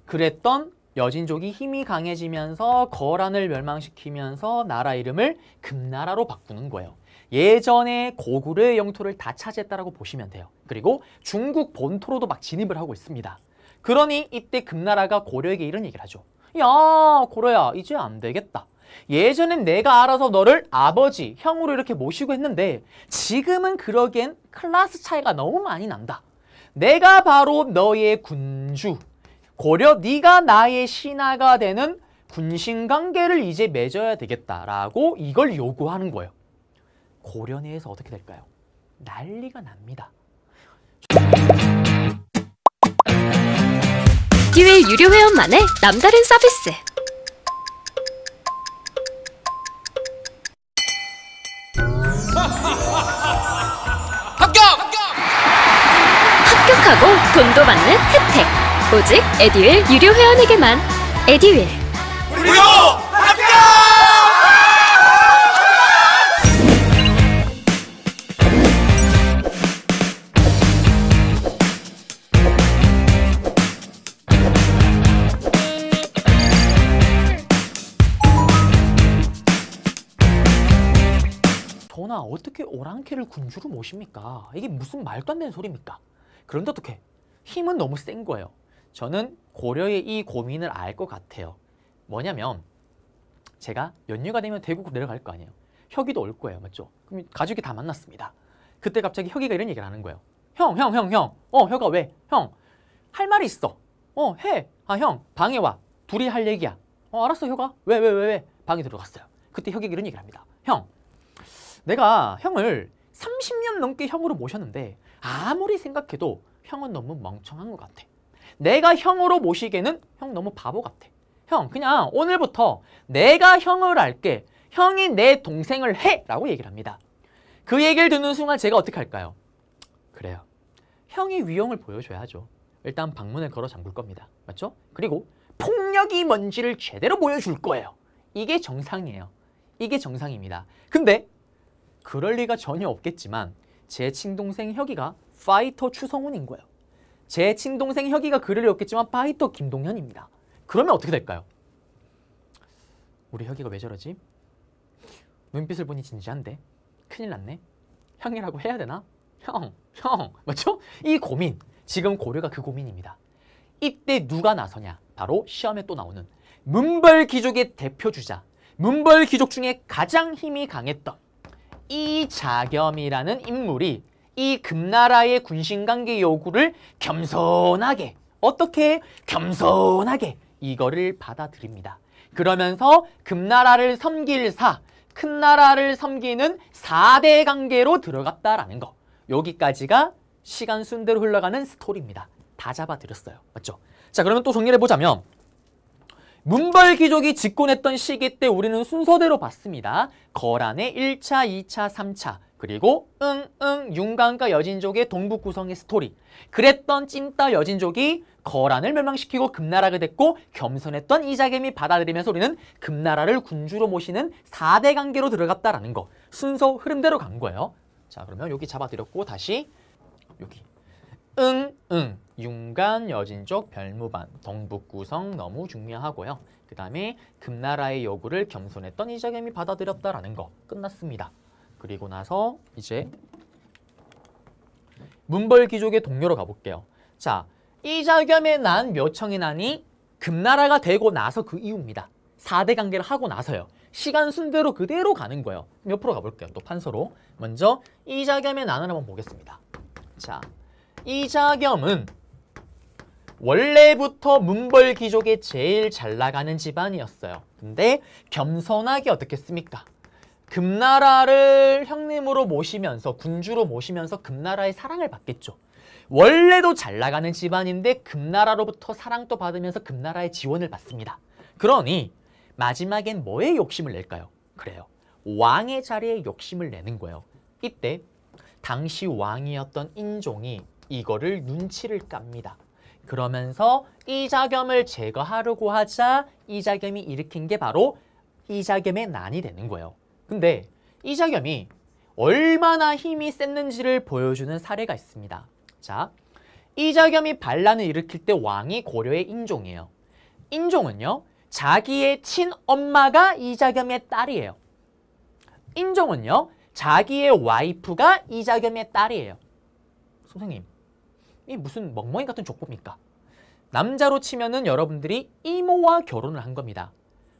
그랬던 여진족이 힘이 강해지면서 거란을 멸망시키면서 나라 이름을 금나라로 바꾸는 거예요. 예전에 고구려의 영토를 다 차지했다라고 보시면 돼요. 그리고 중국 본토로도 막 진입을 하고 있습니다. 그러니 이때 금나라가 고려에게 이런 얘기를 하죠. 야, 고려야, 이제 안 되겠다. 예전엔 내가 알아서 너를 아버지, 형으로 이렇게 모시고 했는데 지금은 그러기엔 클래스 차이가 너무 많이 난다. 내가 바로 너의 군주, 고려 네가 나의 신하가 되는 군신관계를 이제 맺어야 되겠다라고 이걸 요구하는 거예요. 고려 내에서 어떻게 될까요? 난리가 납니다. 듀얼 유료 회원만의 남다른 서비스. 합격하고 돈도 받는 혜택. 오직 에듀윌 유료 회원에게만. 에듀윌. 무료 합격! 전하, 어떻게 오랑캐를 군주로 모십니까? 이게 무슨 말도 안 되는 소리입니까? 그런데 어떻게? 힘은 너무 센 거예요. 저는 고려의 이 고민을 알 것 같아요. 뭐냐면 제가 연휴가 되면 대구 내려갈 거 아니에요. 혁이도 올 거예요. 맞죠? 그럼 가족이 다 만났습니다. 그때 갑자기 혁이가 이런 얘기를 하는 거예요. 형. 혁아 왜? 형, 할 말이 있어. 해. 아, 형, 방에 와. 둘이 할 얘기야. 알았어, 혁아. 왜? 방에 들어갔어요. 그때 혁이가 이런 얘기를 합니다. 형, 내가 형을 30년 넘게 형으로 모셨는데 아무리 생각해도 형은 너무 멍청한 것 같아. 내가 형으로 모시기에는 형 너무 바보 같아. 형, 그냥 오늘부터 내가 형을 할게. 형이 내 동생을 해! 라고 얘기를 합니다. 그 얘기를 듣는 순간 제가 어떻게 할까요? 그래요. 형이 위용을 보여줘야죠. 일단 방문을 걸어 잠글 겁니다. 맞죠? 그리고 폭력이 뭔지를 제대로 보여줄 거예요. 이게 정상이에요. 이게 정상입니다. 근데 그럴 리가 전혀 없겠지만 제 친동생 혁이가 파이터 추성훈인 거예요. 제 친동생 혁이가 글을 읽었겠지만 파이터 김동현입니다. 그러면 어떻게 될까요? 우리 혁이가 왜 저러지? 눈빛을 보니 진지한데? 큰일 났네. 형이라고 해야 되나? 형, 맞죠? 이 고민, 지금 고려가 그 고민입니다. 이때 누가 나서냐? 바로 시험에 또 나오는 문벌귀족의 대표주자, 문벌귀족 중에 가장 힘이 강했던 이자겸이라는 인물이 이 금나라의 군신관계 요구를 겸손하게, 어떻게 겸손하게 이거를 받아들입니다. 그러면서 금나라를 섬길 큰 나라를 섬기는 4대 관계로 들어갔다라는 거. 여기까지가 시간 순대로 흘러가는 스토리입니다. 다 잡아드렸어요. 맞죠? 자, 그러면 또 정리를 해보자면 문벌귀족이 집권했던 시기 때 우리는 순서대로 봤습니다. 거란의 1차, 2차, 3차, 그리고 윤관과 여진족의 동북 구성의 스토리. 그랬던 찐따 여진족이 거란을 멸망시키고 금나라가 됐고 겸손했던 이자겸이 받아들이면서 우리는 금나라를 군주로 모시는 4대 관계로 들어갔다라는 거. 순서 흐름대로 간 거예요. 자, 그러면 여기 잡아드렸고 다시 여기 윤관, 여진족, 별무반, 동북구성 너무 중요하고요. 그 다음에 금나라의 요구를 겸손했던 이자겸이 받아들였다라는 거 끝났습니다. 그리고 나서 이제 문벌귀족의 동료로 가볼게요. 자, 이자겸의 난 몇 청이 나니? 금나라가 되고 나서 그 이후입니다. 4대 관계를 하고 나서요. 시간 순대로 그대로 가는 거예요. 옆으로 가볼게요. 또 판서로. 먼저 이자겸의 난을 한번 보겠습니다. 자, 이자겸은 원래부터 문벌귀족의 제일 잘 나가는 집안이었어요. 근데 겸손하게 어떻게 했습니까? 금나라를 형님으로 모시면서 군주로 모시면서 금나라의 사랑을 받겠죠. 원래도 잘 나가는 집안인데 금나라로부터 사랑도 받으면서 금나라의 지원을 받습니다. 그러니 마지막엔 뭐에 욕심을 낼까요? 그래요. 왕의 자리에 욕심을 내는 거예요. 이때 당시 왕이었던 인종이 이거를 눈치를 깝니다. 그러면서 이자겸을 제거하려고 하자 이자겸이 일으킨 게 바로 이자겸의 난이 되는 거예요. 근데 이자겸이 얼마나 힘이 셌는지를 보여주는 사례가 있습니다. 자, 이자겸이 반란을 일으킬 때 왕이 고려의 인종이에요. 인종은요, 자기의 친엄마가 이자겸의 딸이에요. 인종은요, 자기의 와이프가 이자겸의 딸이에요. 선생님, 이 무슨 멍멍이 같은 족보입니까? 남자로 치면은 여러분들이 이모와 결혼을 한 겁니다.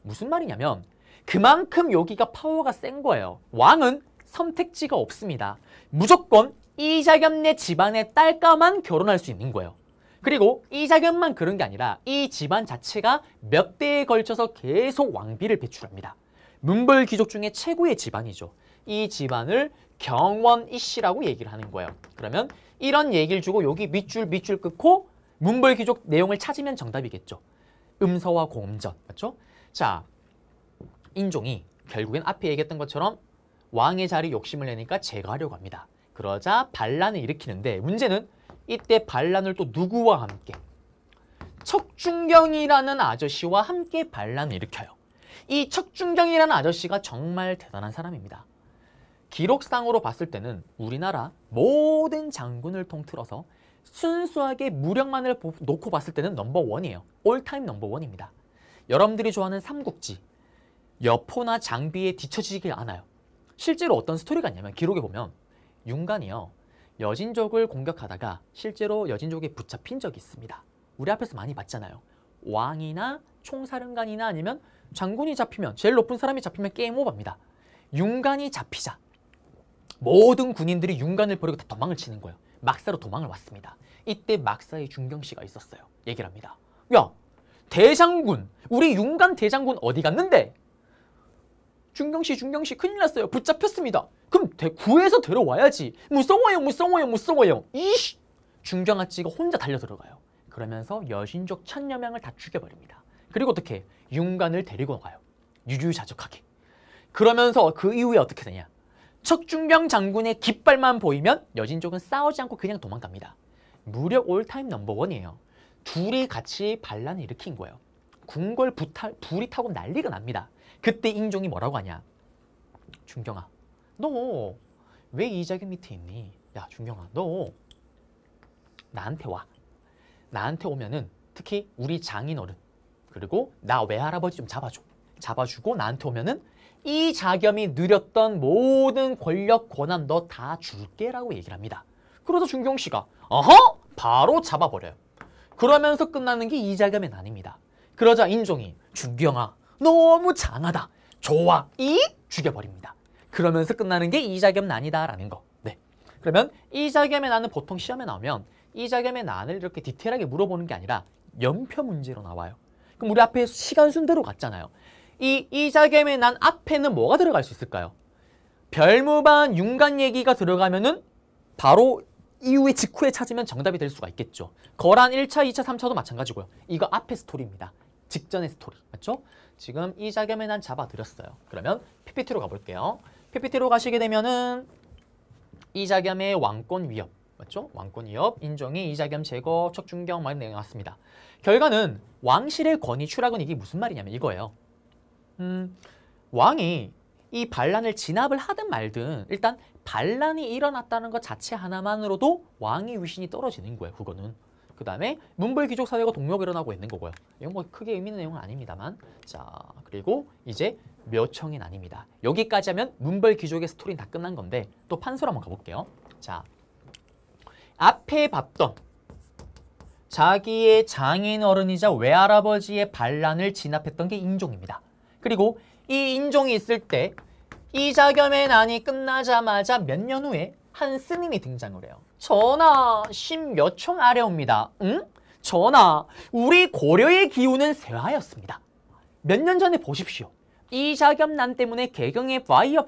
무슨 말이냐면 그만큼 여기가 파워가 센 거예요. 왕은 선택지가 없습니다. 무조건 이자겸네 집안의 딸과만 결혼할 수 있는 거예요. 그리고 이자겸만 그런 게 아니라 이 집안 자체가 몇 대에 걸쳐서 계속 왕비를 배출합니다. 문벌귀족 중에 최고의 집안이죠. 이 집안을 경원이씨라고 얘기를 하는 거예요. 그러면 이런 얘기를 주고 여기 밑줄 끊고 문벌귀족 내용을 찾으면 정답이겠죠. 음서와 공음전, 맞죠? 자, 인종이 결국엔 앞에 얘기했던 것처럼 왕의 자리 욕심을 내니까 제거하려고 합니다. 그러자 반란을 일으키는데 문제는 이때 반란을 또 누구와 함께? 척준경이라는 아저씨와 함께 반란을 일으켜요. 이 척준경이라는 아저씨가 정말 대단한 사람입니다. 기록상으로 봤을 때는 우리나라 모든 장군을 통틀어서 순수하게 무력만을 놓고 봤을 때는 넘버원이에요. 올타임 넘버원입니다. 여러분들이 좋아하는 삼국지, 여포나 장비에 뒤처지지 않아요. 실제로 어떤 스토리가 있냐면 기록에 보면 윤관이요, 여진족을 공격하다가 실제로 여진족에 붙잡힌 적이 있습니다. 우리 앞에서 많이 봤잖아요. 왕이나 총사령관이나 아니면 장군이 잡히면, 제일 높은 사람이 잡히면 게임 오버입니다. 윤관이 잡히자 모든 군인들이 윤관을 버리고 다 도망을 치는 거예요. 막사로 도망을 왔습니다. 이때 막사의 준경씨가 있었어요. 얘기를 합니다. 야, 대장군, 우리 윤관 대장군 어디 갔는데? 준경씨 큰일 났어요. 붙잡혔습니다. 그럼 구해서 데려와야지. 무서워요. 이씨! 준경아찌가 혼자 달려 들어가요. 그러면서 여신족 1000여 명을 다 죽여버립니다. 그리고 어떻게? 윤관을 데리고 가요. 유유자적하게. 그러면서 그 이후에 어떻게 되냐? 척준경 장군의 깃발만 보이면 여진족은 싸우지 않고 그냥 도망갑니다. 무력 올타임 넘버원이에요. 둘이 같이 반란을 일으킨 거예요. 궁궐 불이 타고 난리가 납니다. 그때 인종이 뭐라고 하냐? 준경아, 너 왜 이자겸 밑에 있니? 야, 준경아, 너 나한테 와. 나한테 오면은 특히 우리 장인어른 그리고 나 외할아버지 좀 잡아줘. 잡아주고 나한테 오면은 이 자겸이 누렸던 모든 권력 권한 너 다 줄게라고 얘기를 합니다. 그래서 준경 씨가 어허! 바로 잡아버려요. 그러면서 끝나는 게 이자겸의 난입니다. 그러자 인종이 준경아 너무 장하다. 좋아. 이 죽여버립니다. 그러면서 끝나는 게 이자겸 난이다라는 거. 네. 그러면 이자겸의 난은 보통 시험에 나오면 이자겸의 난을 이렇게 디테일하게 물어보는 게 아니라 연표 문제로 나와요. 그럼 우리 앞에 시간 순대로 갔잖아요. 이 이자겸의 난 앞에는 뭐가 들어갈 수 있을까요? 별무반 윤간 얘기가 들어가면은 바로 이후에 직후에 찾으면 정답이 될 수가 있겠죠. 거란 1차, 2차, 3차도 마찬가지고요. 이거 앞에 스토리입니다. 직전의 스토리. 맞죠? 지금 이자겸의 난 잡아드렸어요. 그러면 PPT로 가볼게요. PPT로 가시게 되면은 이자겸의 왕권 위협. 맞죠? 왕권 위협, 인종이 이자겸 제거, 척준경 막 내용 나왔습니다. 결과는 왕실의 권위 추락은 이게 무슨 말이냐면 이거예요. 왕이 이 반란을 진압을 하든 말든 일단 반란이 일어났다는 것 자체 하나만으로도 왕의 위신이 떨어지는 거예요. 그거는. 그 다음에 문벌귀족 사회가 동묘가 일어나고 있는 거고요. 이건 뭐 크게 의미 있는 내용은 아닙니다만. 자, 그리고 이제 묘청이 아닙니다. 여기까지 하면 문벌귀족의 스토리는 다 끝난 건데 또 판서로 한번 가볼게요. 자, 앞에 봤던 자기의 장인어른이자 외할아버지의 반란을 진압했던 게 인종입니다. 그리고 이 인종이 있을 때 이자겸의 난이 끝나자마자 몇 년 후에 한 스님이 등장을 해요. 전하, 십몇 총 아래옵니다. 응? 전하, 우리 고려의 기운은 쇠하였습니다. 몇 년 전에 보십시오. 이자겸 난 때문에 개경의 파이어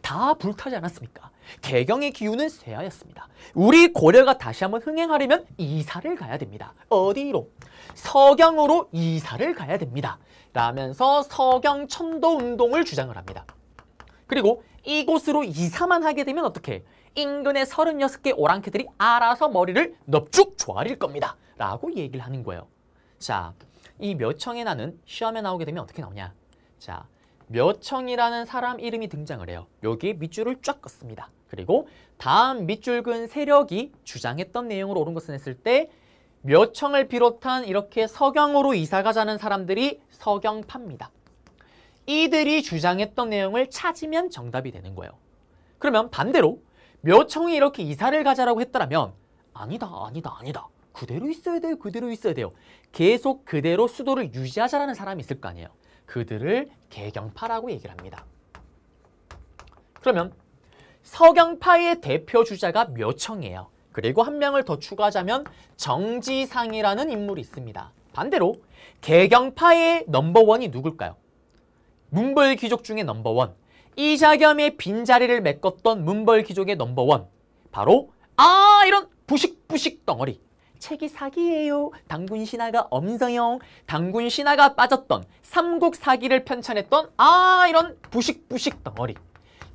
다 불타지 않았습니까? 개경의 기운은 쇠하였습니다. 우리 고려가 다시 한번 흥행하려면 이사를 가야 됩니다. 어디로? 서경으로 이사를 가야 됩니다. 라면서 서경 천도 운동을 주장을 합니다. 그리고 이곳으로 이사만 하게 되면 어떻게? 인근의 36개 오랑캐들이 알아서 머리를 넙죽 조아릴 겁니다. 라고 얘기를 하는 거예요. 자, 이 묘청의 난은 시험에 나오게 되면 어떻게 나오냐? 자, 묘청이라는 사람 이름이 등장을 해요. 여기에 밑줄을 쫙 긋습니다. 그리고 다음 밑줄 근 세력이 주장했던 내용으로 옳은 것을 했을 때 묘청을 비롯한 이렇게 서경으로 이사가자는 사람들이 서경파입니다. 이들이 주장했던 내용을 찾으면 정답이 되는 거예요. 그러면 반대로 묘청이 이렇게 이사를 가자라고 했더라면 아니다. 그대로 있어야 돼요. 계속 그대로 수도를 유지하자라는 사람이 있을 거 아니에요. 그들을 개경파라고 얘기를 합니다. 그러면 서경파의 대표 주자가 묘청이에요. 그리고 한 명을 더 추가하자면 정지상이라는 인물이 있습니다. 반대로 개경파의 넘버원이 누굴까요? 문벌귀족 중에 넘버원. 이자겸의 빈자리를 메꿨던 문벌귀족의 넘버원. 바로 이런 부식부식 덩어리. 책이 사기예요. 당군 신하가 엄서영. 당군 신하가 빠졌던 삼국 사기를 편찬했던 이런 부식부식 덩어리.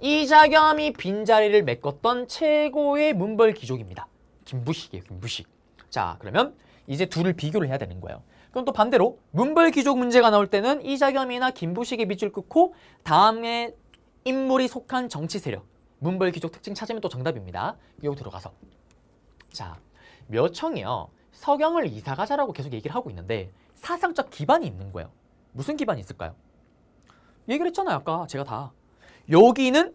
이자겸이 빈자리를 메꿨던 최고의 문벌귀족입니다. 김부식이에요. 김부식. 자, 그러면 이제 둘을 비교를 해야 되는 거예요. 그럼 또 반대로 문벌귀족 문제가 나올 때는 이자겸이나 김부식의 밑줄 긋고 다음에 인물이 속한 정치 세력, 문벌귀족 특징 찾으면 또 정답입니다. 여기 들어가서. 자, 묘청이요. 서경을 이사가자라고 계속 얘기를 하고 있는데 사상적 기반이 있는 거예요. 무슨 기반이 있을까요? 얘기를 했잖아요. 아까 제가 다. 여기는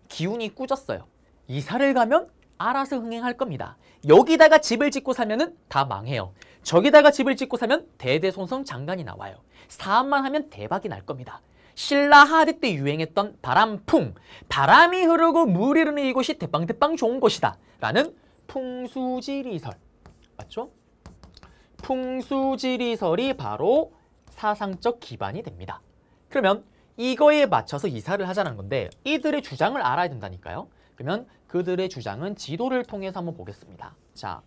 기운이 꾸졌어요. 이사를 가면 알아서 흥행할 겁니다. 여기다가 집을 짓고 살면은 다 망해요. 저기다가 집을 짓고 살면 대대손손 장관이 나와요. 사업만 하면 대박이 날 겁니다. 신라 하대 때 유행했던 바람풍, 바람이 흐르고 물이 흐르는 이곳이 대빵 좋은 곳이다 라는 풍수지리설. 맞죠? 풍수지리설이 바로 사상적 기반이 됩니다. 그러면 이거에 맞춰서 이사를 하자는 건데 이들의 주장을 알아야 된다니까요. 그러면 그들의 주장은 지도를 통해서 한번 보겠습니다. 자,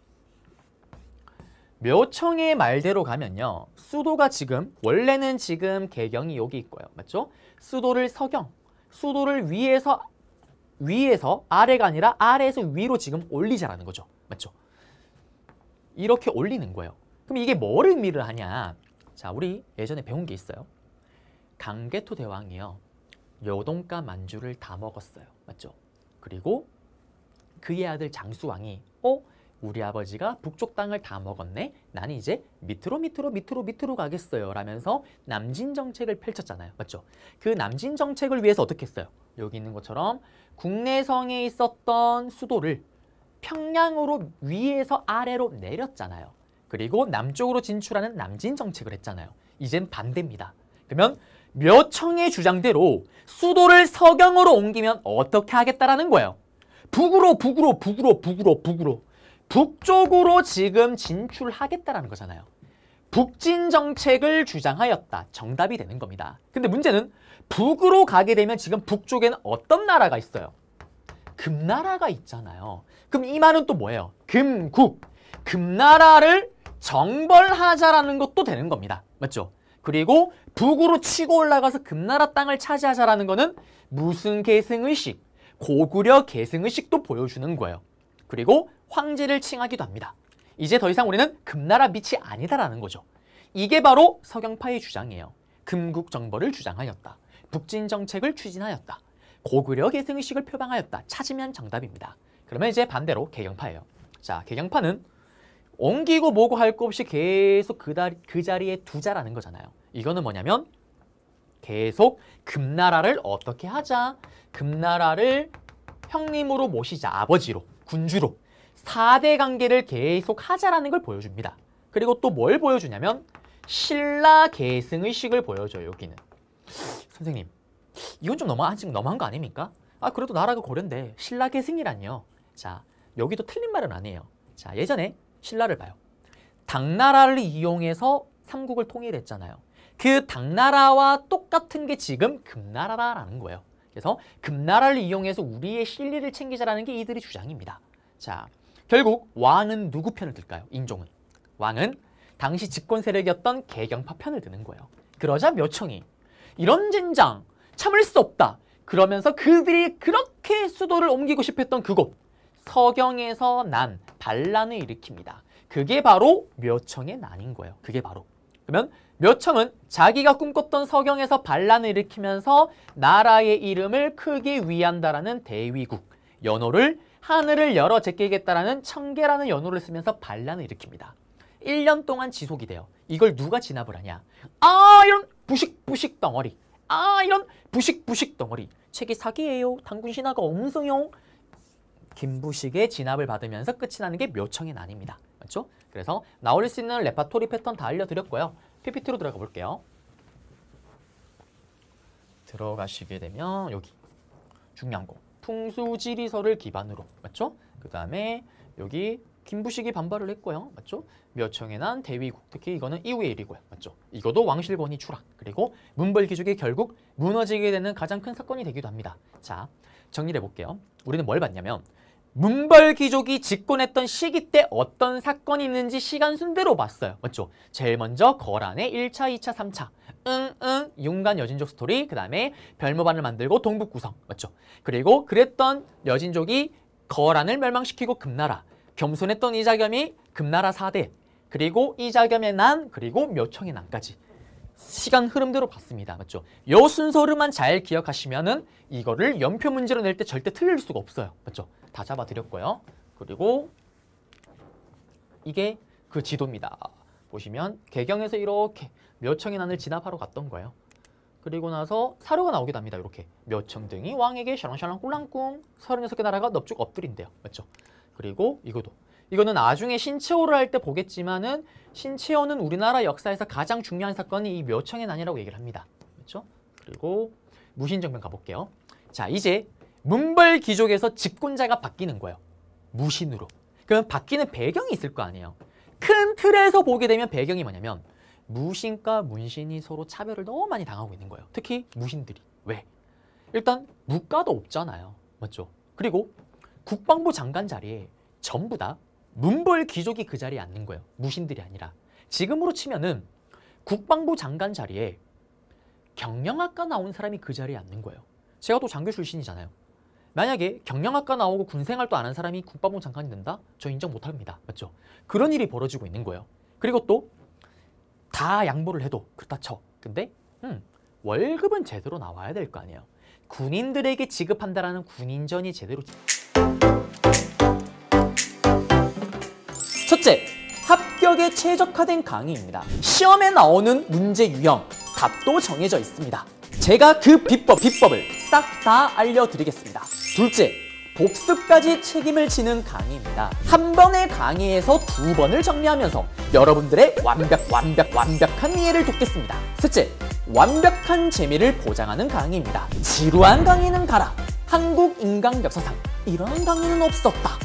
묘청의 말대로 가면요. 수도가 지금 원래는 지금 개경이 여기 있고요. 맞죠? 수도를 서경, 수도를 위에서 아래가 아니라 아래에서 위로 지금 올리자라는 거죠. 맞죠? 이렇게 올리는 거예요. 그럼 이게 뭘 의미를 하냐? 자, 우리 예전에 배운 게 있어요. 강개토 대왕이요. 여동과 만주를 다 먹었어요. 맞죠? 그리고 그의 아들 장수왕이 우리 아버지가 북쪽 땅을 다 먹었네. 나는 이제 밑으로 가겠어요. 라면서 남진 정책을 펼쳤잖아요. 맞죠? 그 남진 정책을 위해서 어떻게 했어요? 여기 있는 것처럼 국내성에 있었던 수도를 평양으로 위에서 아래로 내렸잖아요. 그리고 남쪽으로 진출하는 남진 정책을 했잖아요. 이젠 반대입니다. 그러면 묘청의 주장대로 수도를 서경으로 옮기면 어떻게 하겠다라는 거예요. 북으로 북쪽으로 지금 진출하겠다라는 거잖아요. 북진 정책을 주장하였다. 정답이 되는 겁니다. 근데 문제는 북으로 가게 되면 지금 북쪽에는 어떤 나라가 있어요? 금나라가 있잖아요. 그럼 이 말은 또 뭐예요? 금국. 금나라를 정벌하자라는 것도 되는 겁니다. 맞죠? 그리고 북으로 치고 올라가서 금나라 땅을 차지하자라는 거는 무슨 계승의식? 고구려 계승의식도 보여주는 거예요. 그리고 황제를 칭하기도 합니다. 이제 더 이상 우리는 금나라 밑이 아니다라는 거죠. 이게 바로 서경파의 주장이에요. 금국 정벌을 주장하였다. 북진 정책을 추진하였다. 고구려 계승의식을 표방하였다. 찾으면 정답입니다. 그러면 이제 반대로 개경파예요. 자, 개경파는 옮기고 뭐고 할 거 없이 계속 그 자리에 두자라는 거잖아요. 이거는 뭐냐면 계속 금나라를 어떻게 하자. 금나라를 형님으로 모시자. 아버지로, 군주로. 4대 관계를 계속 하자라는 걸 보여줍니다. 그리고 또 뭘 보여주냐면 신라 계승의식을 보여줘요. 여기는. 선생님, 이건 좀 아직 너무한 거 아닙니까? 아, 그래도 나라가 고려인데 신라 계승이란요. 자, 여기도 틀린 말은 아니에요. 자, 예전에 신라를 봐요. 당나라를 이용해서 삼국을 통일했잖아요. 그 당나라와 똑같은 게 지금 금나라라는 거예요. 그래서 금나라를 이용해서 우리의 실리를 챙기자라는 게 이들의 주장입니다. 자, 결국 왕은 누구 편을 들까요? 인종은. 왕은 당시 집권 세력이었던 개경파 편을 드는 거예요. 그러자 묘청이 이런 젠장 참을 수 없다. 그러면서 그들이 그렇게 수도를 옮기고 싶었던 그곳 서경에서 난 반란을 일으킵니다. 그게 바로 묘청의 난인 거예요. 그게 바로. 그러면 묘청은 자기가 꿈꿨던 서경에서 반란을 일으키면서 나라의 이름을 크게 위한다라는 대위국, 연호를 하늘을 열어 제끼겠다라는 청계라는 연호를 쓰면서 반란을 일으킵니다. 1년 동안 지속이 돼요. 이걸 누가 진압을 하냐? 아, 이런 부식부식 덩어리. 아, 이런 부식부식 덩어리. 책이 사기예요. 당군 신하가 엄성용. 김부식의 진압을 받으면서 끝이 나는 게 묘청의 난입니다. 맞죠? 그래서 나올 수 있는 레파토리 패턴 다 알려드렸고요. PPT로 들어가 볼게요. 들어가시게 되면 여기 중요한 거. 풍수지리서를 기반으로. 맞죠? 그 다음에 여기 김부식이 반발을 했고요. 맞죠? 묘청의 난 대위국. 특히 이거는 이후의 일이고요. 맞죠? 이것도 왕실권이 추락. 그리고 문벌귀족이 결국 무너지게 되는 가장 큰 사건이 되기도 합니다. 자, 정리를 해볼게요. 우리는 뭘 봤냐면 문벌귀족이 집권했던 시기 때 어떤 사건이 있는지 시간 순대로 봤어요. 맞죠? 제일 먼저 거란의 1차, 2차, 3차. 윤관 여진족 스토리. 그 다음에 별무반을 만들고 동북구성. 맞죠? 그리고 그랬던 여진족이 거란을 멸망시키고 금나라. 겸손했던 이자겸이 금나라 4대. 그리고 이자겸의 난. 그리고 묘청의 난까지. 시간 흐름대로 봤습니다. 맞죠? 요 순서를만 잘 기억하시면은 이거를 연표 문제로 낼 때 절대 틀릴 수가 없어요. 맞죠? 다 잡아드렸고요. 그리고 이게 그 지도입니다. 보시면 개경에서 이렇게 묘청의 난을 진압하러 갔던 거예요. 그리고 나서 사료가 나오기도 합니다. 이렇게 묘청 등이 왕에게 샤랑샤랑 꿀랑꿍 36개 나라가 넙죽 엎드린대요. 맞죠? 그리고 이거는 나중에 신채호를 할 때 보겠지만은 신채호는 우리나라 역사에서 가장 중요한 사건이 이 묘청의 난이라고 얘기를 합니다. 그렇죠? 그리고 무신정변 가볼게요. 자, 이제 문벌귀족에서 집권자가 바뀌는 거예요. 무신으로. 그러면 바뀌는 배경이 있을 거 아니에요. 큰 틀에서 보게 되면 배경이 뭐냐면 무신과 문신이 서로 차별을 너무 많이 당하고 있는 거예요. 특히 무신들이. 왜? 일단 무가도 없잖아요. 맞죠? 그리고 국방부 장관 자리에 전부 다 문벌귀족이 그 자리에 앉는 거예요. 무신들이 아니라. 지금으로 치면은 국방부 장관 자리에 경영학과 나온 사람이 그 자리에 앉는 거예요. 제가 또 장교 출신이잖아요. 만약에 경영학과 나오고 군생활도 안 한 사람이 국방부 장관이 된다? 저 인정 못합니다. 맞죠? 그런 일이 벌어지고 있는 거예요. 그리고 또 다 양보를 해도 그렇다 쳐. 근데 월급은 제대로 나와야 될 거 아니에요. 군인들에게 지급한다라는 군인전이 제대로 둘째, 합격에 최적화된 강의입니다. 시험에 나오는 문제 유형, 답도 정해져 있습니다. 제가 그 비법을 싹 다 알려드리겠습니다. 둘째, 복습까지 책임을 지는 강의입니다. 한 번의 강의에서 두 번을 정리하면서 여러분들의 완벽한 이해를 돕겠습니다. 셋째, 완벽한 재미를 보장하는 강의입니다. 지루한 강의는 가라. 한국 인간 역사상 이런 강의는 없었다.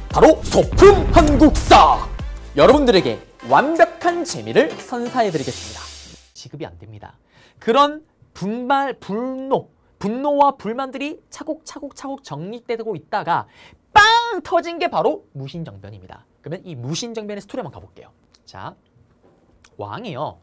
바로 소품 한국사! 여러분들에게 완벽한 재미를 선사해드리겠습니다. 지급이 안 됩니다. 그런 분노와 불만들이 차곡차곡 정리되고 있다가 빵 터진 게 바로 무신정변입니다. 그러면 이 무신정변의 스토리 한번 가볼게요. 자, 왕이요.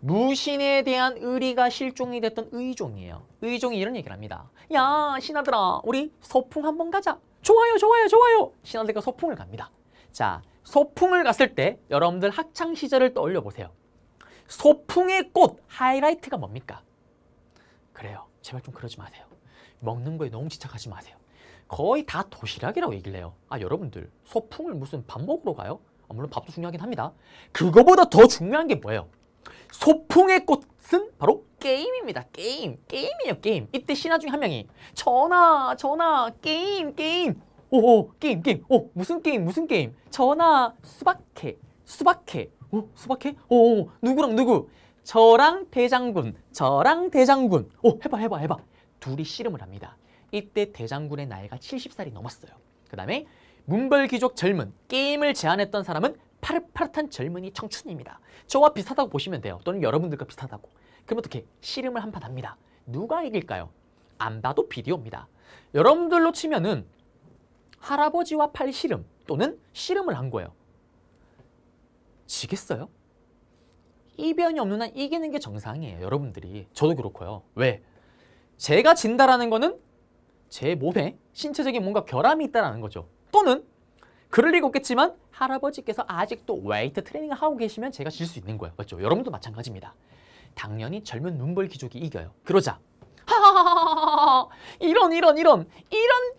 무신에 대한 의리가 실종이 됐던 의종이에요. 의종이 이런 얘기를 합니다. 야, 신하들아, 우리 소풍 한번 가자. 좋아요. 신하들과 소풍을 갑니다. 자, 소풍을 갔을 때 여러분들 학창 시절을 떠올려 보세요. 소풍의 꽃 하이라이트가 뭡니까? 그래요. 제발 좀 그러지 마세요. 먹는 거에 너무 집착하지 마세요. 거의 다 도시락이라고 얘기를 해요. 아, 여러분들 소풍을 무슨 밥 먹으러 가요? 물론 밥도 중요하긴 합니다. 그거보다 더 중요한 게 뭐예요? 소풍의 꽃은 바로 게임입니다. 게임이에요. 게임. 이때 신하 중에 한 명이 전하 게임 오오 게임 무슨 게임 전하 수박회 오 수박회 오 누구랑 누구 저랑 대장군 오 해봐 둘이 씨름을 합니다. 이때 대장군의 나이가 70살이 넘었어요. 그 다음에 문벌귀족 젊은 게임을 제안했던 사람은 파릇파릇한 젊은이 청춘입니다. 저와 비슷하다고 보시면 돼요. 또는 여러분들과 비슷하다고. 그럼 어떻게 씨름을 한판 합니다. 누가 이길까요? 안 봐도 비디오입니다. 여러분들로 치면은 할아버지와 팔씨름 또는 씨름을 한 거예요. 지겠어요? 이변이 없는 한 이기는 게 정상이에요. 여러분들이. 저도 그렇고요. 왜? 제가 진다라는 거는 제 몸에 신체적인 뭔가 결함이 있다는 거죠. 또는 그럴 리가 없겠지만 할아버지께서 아직도 웨이트 트레이닝을 하고 계시면 제가 질 수 있는 거예요. 맞죠? 여러분도 마찬가지입니다. 당연히 젊은 문벌귀족이 이겨요. 그러자 하하하하 이런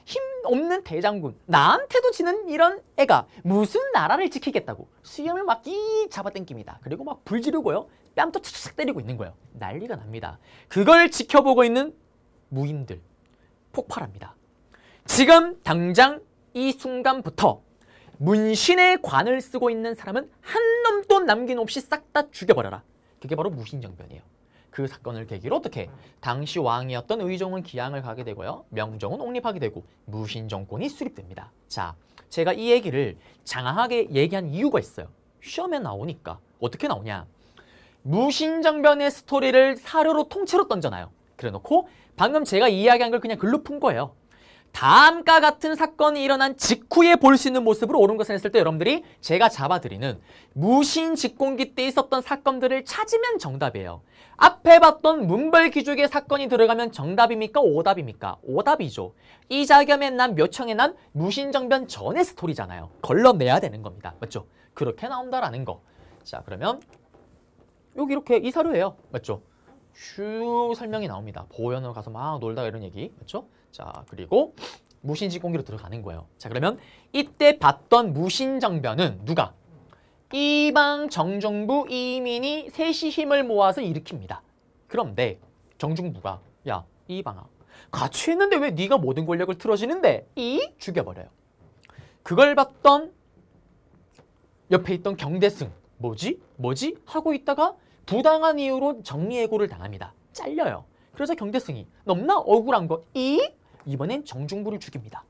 힘 없는 대장군 나한테도 지는 이런 애가 무슨 나라를 지키겠다고 수염을 막 잡아당깁니다. 그리고 막 불 지르고요. 뺨도 착착 때리고 있는 거예요. 난리가 납니다. 그걸 지켜보고 있는 무인들 폭발합니다. 지금 당장 이 순간부터 문신의 관을 쓰고 있는 사람은 한 놈도 남김없이 싹 다 죽여버려라. 그게 바로 무신정변이에요. 그 사건을 계기로 어떻게 당시 왕이었던 의종은 기양을 가게 되고요. 명종은 옹립하게 되고 무신정권이 수립됩니다. 자, 제가 이 얘기를 장황하게 얘기한 이유가 있어요. 시험에 나오니까. 어떻게 나오냐. 무신정변의 스토리를 사료로 통째로 던져놔요. 그래놓고 방금 제가 이야기한 걸 그냥 글로 푼 거예요. 다음과 같은 사건이 일어난 직후에 볼 수 있는 모습으로 옳은 것을 했을 때 여러분들이 제가 잡아드리는 무신 집권기 때 있었던 사건들을 찾으면 정답이에요. 앞에 봤던 문벌귀족의 사건이 들어가면 정답입니까? 오답입니까? 오답이죠. 이자겸의 난 묘청의 난 무신정변 전의 스토리잖아요. 걸러내야 되는 겁니다. 맞죠? 그렇게 나온다라는 거. 자, 그러면 여기 이렇게 이 사료예요. 맞죠? 슈 설명이 나옵니다. 보현으로 가서 막 놀다 이런 얘기. 맞죠? 자, 그리고 무신집권기로 들어가는 거예요. 자, 그러면 이때 봤던 무신정변은 누가? 이방 정중부 이민이 셋이 힘을 모아서 일으킵니다. 그런데 정중부가 야 이방아 같이 했는데 왜 네가 모든 권력을 틀어지는데? 죽여버려요. 그걸 봤던 옆에 있던 경대승 뭐지? 하고 있다가 부당한 이유로 정리해고를 당합니다. 잘려요. 그래서 경대승이 넘나 억울한 거 이번엔 정중부를 죽입니다.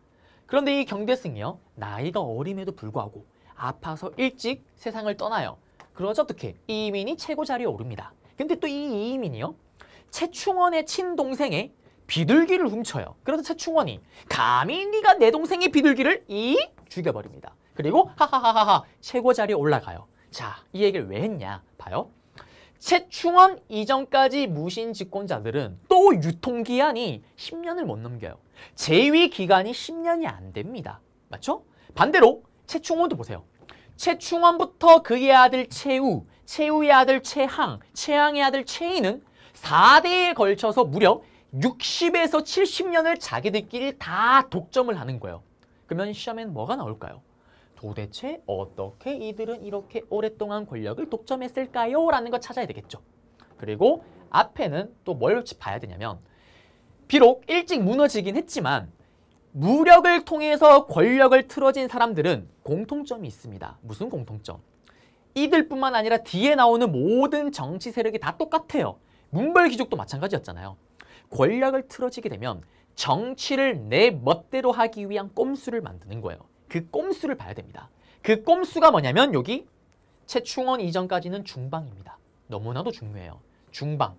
그런데 이 경대승이요. 나이가 어림에도 불구하고 아파서 일찍 세상을 떠나요. 그러자 어떻게? 이민이 최고 자리에 오릅니다. 근데 또 이 이민이요. 최충원의 친동생의 비둘기를 훔쳐요. 그래서 최충원이 감히 네가 내 동생의 비둘기를 죽여버립니다. 그리고 하하하하 최고 자리에 올라가요. 자, 이 얘기를 왜 했냐? 봐요. 최충원 이전까지 무신 집권자들은 또 유통기한이 10년을 못 넘겨요. 재위 기간이 10년이 안 됩니다. 맞죠? 반대로 최충원도 보세요. 최충원부터 그의 아들 최우, 최우의 아들 최항, 최항의 아들 최희는 4대에 걸쳐서 무려 60에서 70년을 자기들끼리 다 독점을 하는 거예요. 그러면 시험엔 뭐가 나올까요? 도대체 어떻게 이들은 이렇게 오랫동안 권력을 독점했을까요? 라는 걸 찾아야 되겠죠. 그리고 앞에는 또 뭘 봐야 되냐면 비록 일찍 무너지긴 했지만 무력을 통해서 권력을 틀어진 사람들은 공통점이 있습니다. 무슨 공통점? 이들뿐만 아니라 뒤에 나오는 모든 정치 세력이 다 똑같아요. 문벌귀족도 마찬가지였잖아요. 권력을 틀어지게 되면 정치를 내 멋대로 하기 위한 꼼수를 만드는 거예요. 그 꼼수를 봐야 됩니다. 그 꼼수가 뭐냐면 여기 최충원 이전까지는 중방입니다. 너무나도 중요해요. 중방.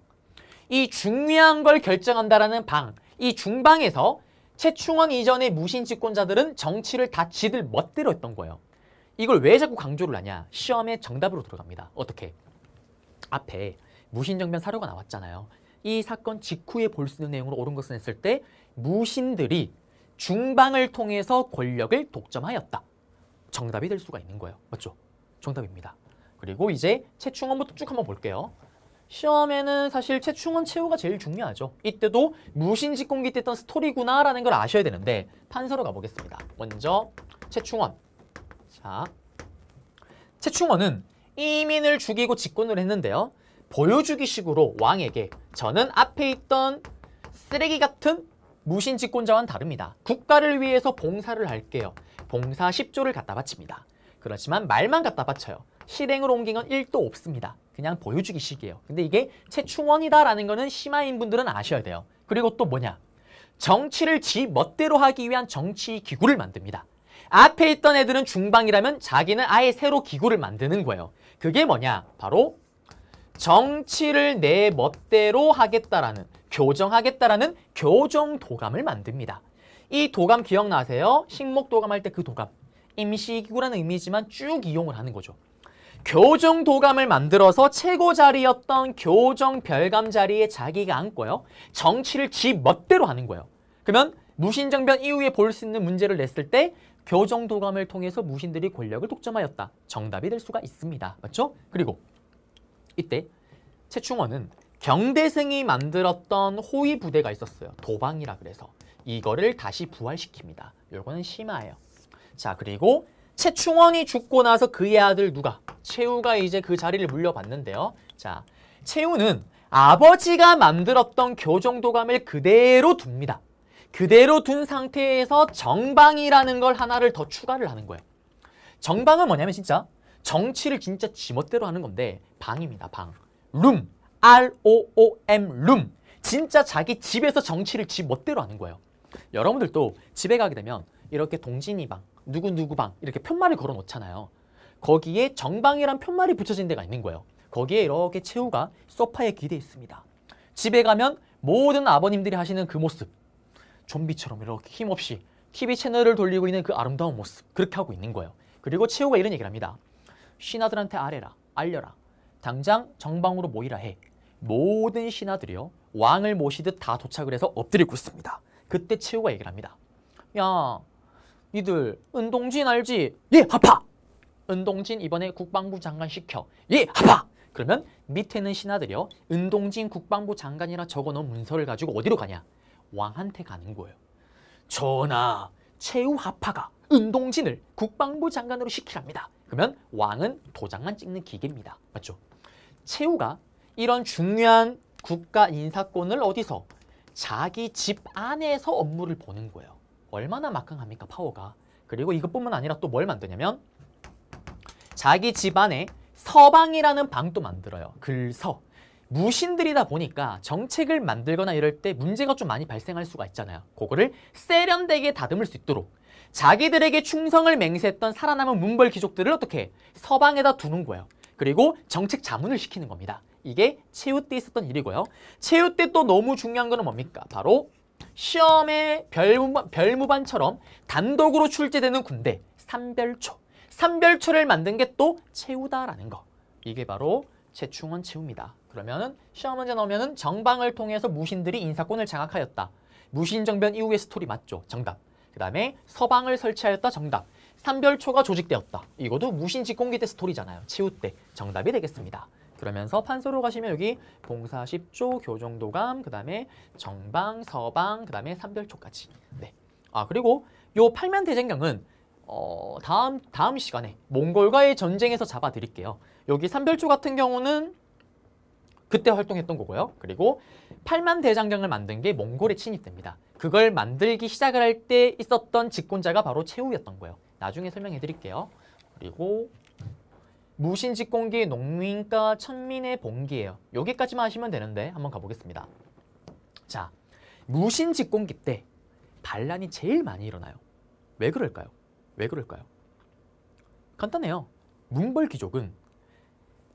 이 중요한 걸 결정한다라는 방. 이 중방에서 최충원 이전의 무신 집권자들은 정치를 다 지들 멋대로 했던 거예요. 이걸 왜 자꾸 강조를 하냐? 시험에 정답으로 들어갑니다. 어떻게? 앞에 무신정변 사료가 나왔잖아요. 이 사건 직후에 볼 수 있는 내용으로 옳은 것을 했을 때 무신들이 중방을 통해서 권력을 독점하였다. 정답이 될 수가 있는 거예요. 맞죠? 정답입니다. 그리고 이제 최충원부터 쭉 한번 볼게요. 시험에는 사실 최충원, 최후가 제일 중요하죠. 이때도 무신 집권기 때 했던 스토리구나라는 걸 아셔야 되는데 판서로 가보겠습니다. 먼저 최충원. 자, 최충원은 이민을 죽이고 집권을 했는데요. 보여주기식으로 왕에게 저는 앞에 있던 쓰레기 같은 무신 집권자와는 다릅니다. 국가를 위해서 봉사를 할게요. 봉사 10조를 갖다 바칩니다. 그렇지만 말만 갖다 바쳐요. 실행으로 옮긴 건 1도 없습니다. 그냥 보여주기식이에요. 근데 이게 최충원이다라는 거는 심화인 분들은 아셔야 돼요. 그리고 또 뭐냐? 정치를 지 멋대로 하기 위한 정치 기구를 만듭니다. 앞에 있던 애들은 중방이라면 자기는 아예 새로 기구를 만드는 거예요. 그게 뭐냐? 바로 정치를 내 멋대로 하겠다라는, 교정하겠다라는 교정도감을 만듭니다. 이 도감 기억나세요? 식목도감 할 때 그 도감. 임시기구라는 의미지만 쭉 이용을 하는 거죠. 교정도감을 만들어서 최고 자리였던 교정별감 자리에 자기가 앉고요. 정치를 지 멋대로 하는 거예요. 그러면 무신정변 이후에 볼 수 있는 문제를 냈을 때 교정도감을 통해서 무신들이 권력을 독점하였다. 정답이 될 수가 있습니다. 맞죠? 그리고 이때 최충원은 경대승이 만들었던 호위 부대가 있었어요. 도방이라 그래서. 이거를 다시 부활시킵니다. 요거는 심화예요. 자, 그리고 최충원이 죽고 나서 그의 아들 누가? 최후가 이제 그 자리를 물려받는데요. 자, 최후는 아버지가 만들었던 교정도감을 그대로 둡니다. 그대로 둔 상태에서 정방이라는 걸 하나를 더 추가를 하는 거예요. 정방은 뭐냐면 진짜 정치를 진짜 지멋대로 하는 건데 방입니다. 방. 룸. R-O-O-M. 룸. 진짜 자기 집에서 정치를 지멋대로 하는 거예요. 여러분들도 집에 가게 되면 이렇게 동진이 방, 누구누구 방 이렇게 편말을 걸어 놓잖아요. 거기에 정방이란 편말이 붙여진 데가 있는 거예요. 거기에 이렇게 최후가 소파에 기대 있습니다. 집에 가면 모든 아버님들이 하시는 그 모습. 좀비처럼 이렇게 힘없이 TV 채널을 돌리고 있는 그 아름다운 모습. 그렇게 하고 있는 거예요. 그리고 최후가 이런 얘기를 합니다. 신하들한테 알려라. 당장 정방으로 모이라 해. 모든 신하들이요. 왕을 모시듯 다 도착을 해서 엎드리고 있습니다. 그때 최후가 얘기를 합니다. 야, 니들 은동진 알지? 예, 하파! 은동진 이번에 국방부 장관 시켜. 예, 하파! 그러면 밑에는 신하들이요. 은동진 국방부 장관이라 적어놓은 문서를 가지고 어디로 가냐? 왕한테 가는 거예요. 전하, 최후 하파가 은동진을 국방부 장관으로 시키랍니다. 그러면 왕은 도장만 찍는 기계입니다. 맞죠? 최후가 이런 중요한 국가 인사권을 어디서? 자기 집 안에서 업무를 보는 거예요. 얼마나 막강합니까, 파워가. 그리고 이것뿐만 아니라 또 뭘 만드냐면 자기 집 안에 서방이라는 방도 만들어요. 글서. 무신들이다 보니까 정책을 만들거나 이럴 때 문제가 좀 많이 발생할 수가 있잖아요. 그거를 세련되게 다듬을 수 있도록 자기들에게 충성을 맹세했던 살아남은 문벌 귀족들을 어떻게 서방에다 두는 거예요. 그리고 정책 자문을 시키는 겁니다. 이게 최후 때 있었던 일이고요. 최후 때 또 너무 중요한 거는 뭡니까? 바로 시험의 별무반처럼 단독으로 출제되는 군대, 삼별초. 삼별초를 만든 게 또 최후다라는 거. 이게 바로 최충원 최후입니다. 그러면은 시험 문제 나오면은 정방을 통해서 무신들이 인사권을 장악하였다. 무신정변 이후의 스토리 맞죠? 정답. 그 다음에 서방을 설치하였다. 정답. 삼별초가 조직되었다. 이것도 무신 집권기 때 스토리잖아요. 최후 때. 정답이 되겠습니다. 그러면서 판서로 가시면 여기 봉사 10조, 교정도감, 그 다음에 정방, 서방, 그 다음에 삼별초까지. 네. 아, 그리고 요 팔면대장경은 다음 시간에 몽골과의 전쟁에서 잡아드릴게요. 여기 삼별조 같은 경우는 그때 활동했던 거고요. 그리고 8만 대장경을 만든 게 몽골의 침입됩니다. 그걸 만들기 시작을 할 때 있었던 집권자가 바로 최후였던 거예요. 나중에 설명해 드릴게요. 그리고 무신직공기 농민과 천민의 봉기예요. 여기까지만 하시면 되는데 한번 가보겠습니다. 자, 무신직공기 때 반란이 제일 많이 일어나요. 왜 그럴까요? 왜 그럴까요? 간단해요. 뭉벌귀족은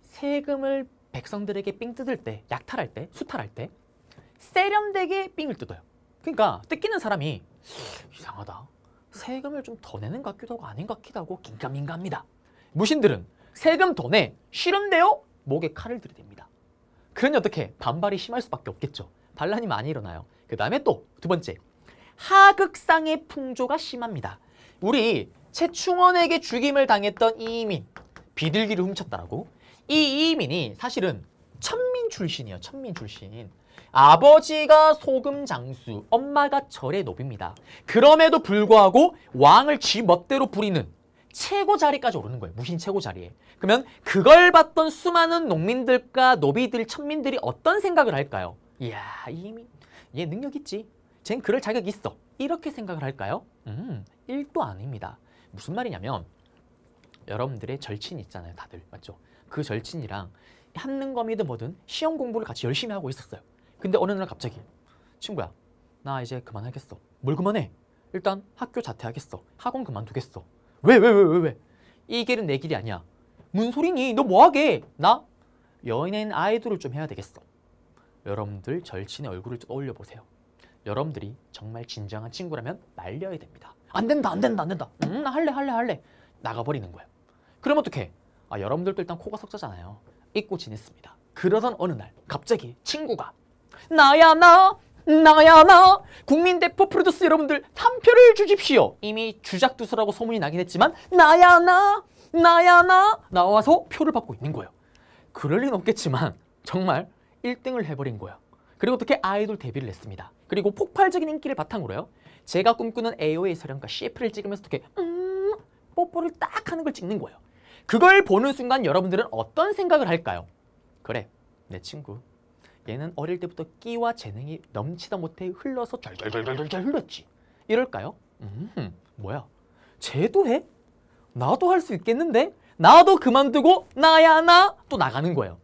세금을 백성들에게 삥 뜯을 때, 약탈할 때, 수탈할 때 세련되게 삥을 뜯어요. 그러니까 뜯기는 사람이 이상하다. 세금을 좀 더 내는 것 같기도 하고 아닌 것 같기도 하고 긴가민가합니다. 무신들은 세금 더 내, 싫은데요? 목에 칼을 들이댑니다. 그러니 어떻게? 반발이 심할 수밖에 없겠죠. 반란이 많이 일어나요. 그 다음에 또 두 번째, 하극상의 풍조가 심합니다. 우리 최충원에게 죽임을 당했던 이이민, 비둘기를 훔쳤다라고? 이 이이민이 사실은 천민 출신이에요. 천민 출신. 아버지가 소금 장수, 엄마가 절의 노비입니다. 그럼에도 불구하고 왕을 쥐 멋대로 부리는 최고 자리까지 오르는 거예요. 무신 최고 자리에. 그러면 그걸 봤던 수많은 농민들과 노비들, 천민들이 어떤 생각을 할까요? 이야, 이이민, 얘 능력 있지. 쟨 그럴 자격 있어. 이렇게 생각을 할까요? 1도 아닙니다. 무슨 말이냐면 여러분들의 절친 있잖아요. 다들. 맞죠? 그 절친이랑 한능검이든 뭐든 시험 공부를 같이 열심히 하고 있었어요. 근데 어느 날 갑자기 친구야, 나 이제 그만하겠어. 뭘 그만해? 일단 학교 자퇴하겠어. 학원 그만두겠어. 왜? 이 길은 내 길이 아니야. 뭔 소리니? 너 뭐하게? 나 연예인 아이돌을 좀 해야 되겠어. 여러분들 절친의 얼굴을 떠올려 보세요. 여러분들이 정말 진정한 친구라면 말려야 됩니다. 안 된다. 나 할래. 나가버리는 거예요. 그럼 어떡해? 여러분들도 일단 코가 석자잖아요. 잊고 지냈습니다. 그러던 어느 날 갑자기 친구가 나야 나 국민대표 프로듀스 여러분들 한 표를 주십시오. 이미 주작두수라고 소문이 나긴 했지만 나야 나 나와서 표를 받고 있는 거예요. 그럴 리는 없겠지만 정말 1등을 해버린 거예요. 그리고 어떻게 아이돌 데뷔를 했습니다. 그리고 폭발적인 인기를 바탕으로요. 제가 꿈꾸는 AOA 서령과 CF를 찍으면서 어떻게 뽀뽀를 딱 하는 걸 찍는 거예요. 그걸 보는 순간 여러분들은 어떤 생각을 할까요? 그래, 내 친구. 얘는 어릴 때부터 끼와 재능이 넘치다 못해 흘러서 잘 흘렀지. 이럴까요? 뭐야? 쟤도 해? 나도 할 수 있겠는데? 나도 그만두고 나야 나 또 나가는 거예요.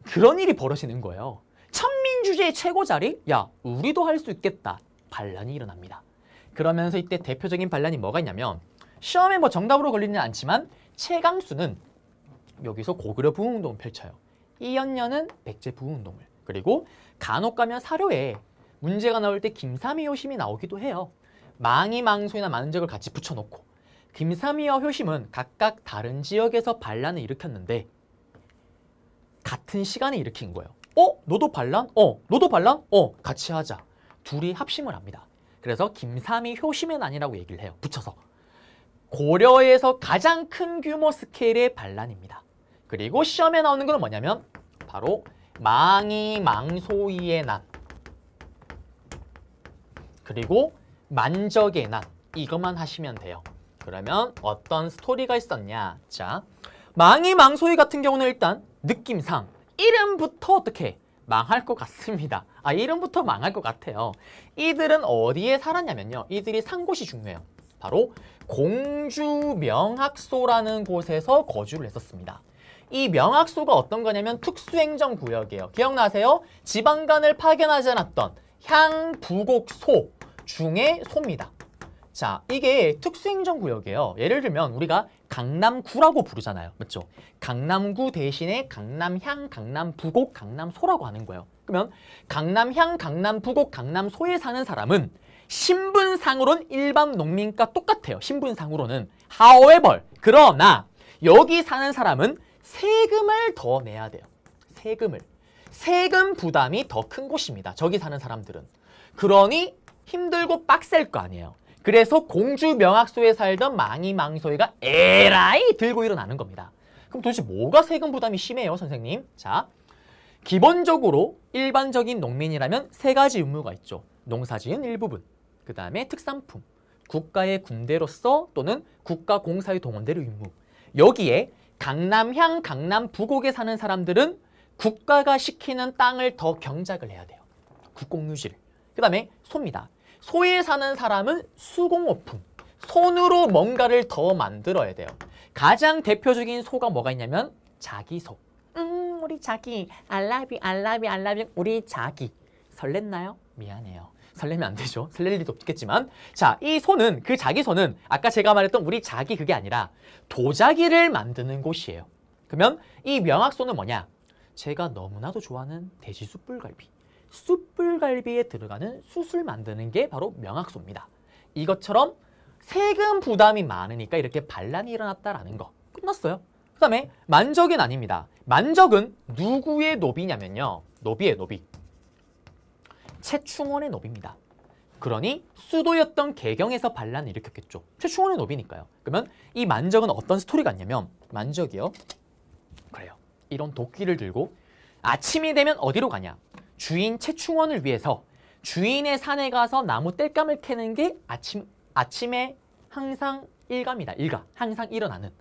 그런 일이 벌어지는 거예요. 천민주제의 최고 자리? 야, 우리도 할 수 있겠다. 반란이 일어납니다. 그러면서 이때 대표적인 반란이 뭐가 있냐면 시험에 뭐 정답으로 걸리지는 않지만 최강수는 여기서 고구려 부흥운동을 펼쳐요. 이연녀는 백제 부흥운동을. 그리고 간혹 가면 사료에 문제가 나올 때 김삼위 효심이 나오기도 해요. 망이 망소이나 만적을 같이 붙여놓고 김삼위와 효심은 각각 다른 지역에서 반란을 일으켰는데 같은 시간에 일으킨 거예요. 너도 반란? 너도 반란? 같이 하자. 둘이 합심을 합니다. 그래서 김삼위 효심의 난이라고 얘기를 해요. 붙여서. 고려에서 가장 큰 규모 스케일의 반란입니다. 그리고 시험에 나오는 건 뭐냐면 바로 망이 망소이의 난, 그리고 만적의 난, 이것만 하시면 돼요. 그러면 어떤 스토리가 있었냐? 자, 망이 망소이 같은 경우는 일단 느낌상 이름부터 어떻게 망할 것 같습니다. 이름부터 망할 것 같아요. 이들은 어디에 살았냐면요. 이들이 산 곳이 중요해요. 바로 공주 명학소라는 곳에서 거주를 했었습니다. 이 명학소가 어떤 거냐면 특수행정구역이에요. 기억나세요? 지방간을 파견하지 않았던 향부곡소 중에 소입니다. 자, 이게 특수행정구역이에요. 예를 들면 우리가 강남구라고 부르잖아요. 맞죠? 강남구 대신에 강남향, 강남부곡, 강남소라고 하는 거예요. 그러면 강남향, 강남부곡, 강남소에 사는 사람은 신분상으로는 일반 농민과 똑같아요. 신분상으로는. However, 그러나 여기 사는 사람은 세금을 더 내야 돼요. 세금 부담이 더 큰 곳입니다. 저기 사는 사람들은. 그러니 힘들고 빡셀 거 아니에요. 그래서 공주 명학소에 살던 망이 망소이가 에라이 들고 일어나는 겁니다. 그럼 도대체 뭐가 세금 부담이 심해요, 선생님? 자, 기본적으로 일반적인 농민이라면 세 가지 의무가 있죠. 농사지은 일부분, 그 다음에 특산품, 국가의 군대로서 또는 국가공사의 동원될 의무. 여기에 강남향, 강남 부곡에 사는 사람들은 국가가 시키는 땅을 더 경작을 해야 돼요. 국공유지를. 그 다음에 소입니다. 소에 사는 사람은 수공업품. 손으로 뭔가를 더 만들어야 돼요. 가장 대표적인 소가 뭐가 있냐면 자기소. 우리 자기, I love you, I love you, I love you, 우리 자기. 설렜나요? 미안해요. 설레면 안 되죠. 설렐 리도 없겠지만. 자, 이 소는, 그 자기소는 아까 제가 말했던 우리 자기 그게 아니라 도자기를 만드는 곳이에요. 그러면 이 명확소는 뭐냐? 제가 너무나도 좋아하는 돼지 숯불갈비. 숯불갈비에 들어가는 숯을 만드는 게 바로 명확소입니다. 이것처럼 세금 부담이 많으니까 이렇게 반란이 일어났다라는 거. 끝났어요. 그 다음에 만적은 아닙니다. 만적은 누구의 노비냐면요. 노비예요, 노비. 최충원의 노비입니다. 그러니 수도였던 개경에서 반란을 일으켰겠죠. 최충원의 노비니까요. 그러면 이 만적은 어떤 스토리가 있냐면 만적이요. 그래요. 이런 도끼를 들고 아침이 되면 어디로 가냐. 주인 최충원을 위해서 주인의 산에 가서 나무 땔감을 캐는 게 아침에 항상 일가입니다. 일가. 항상 일어나는.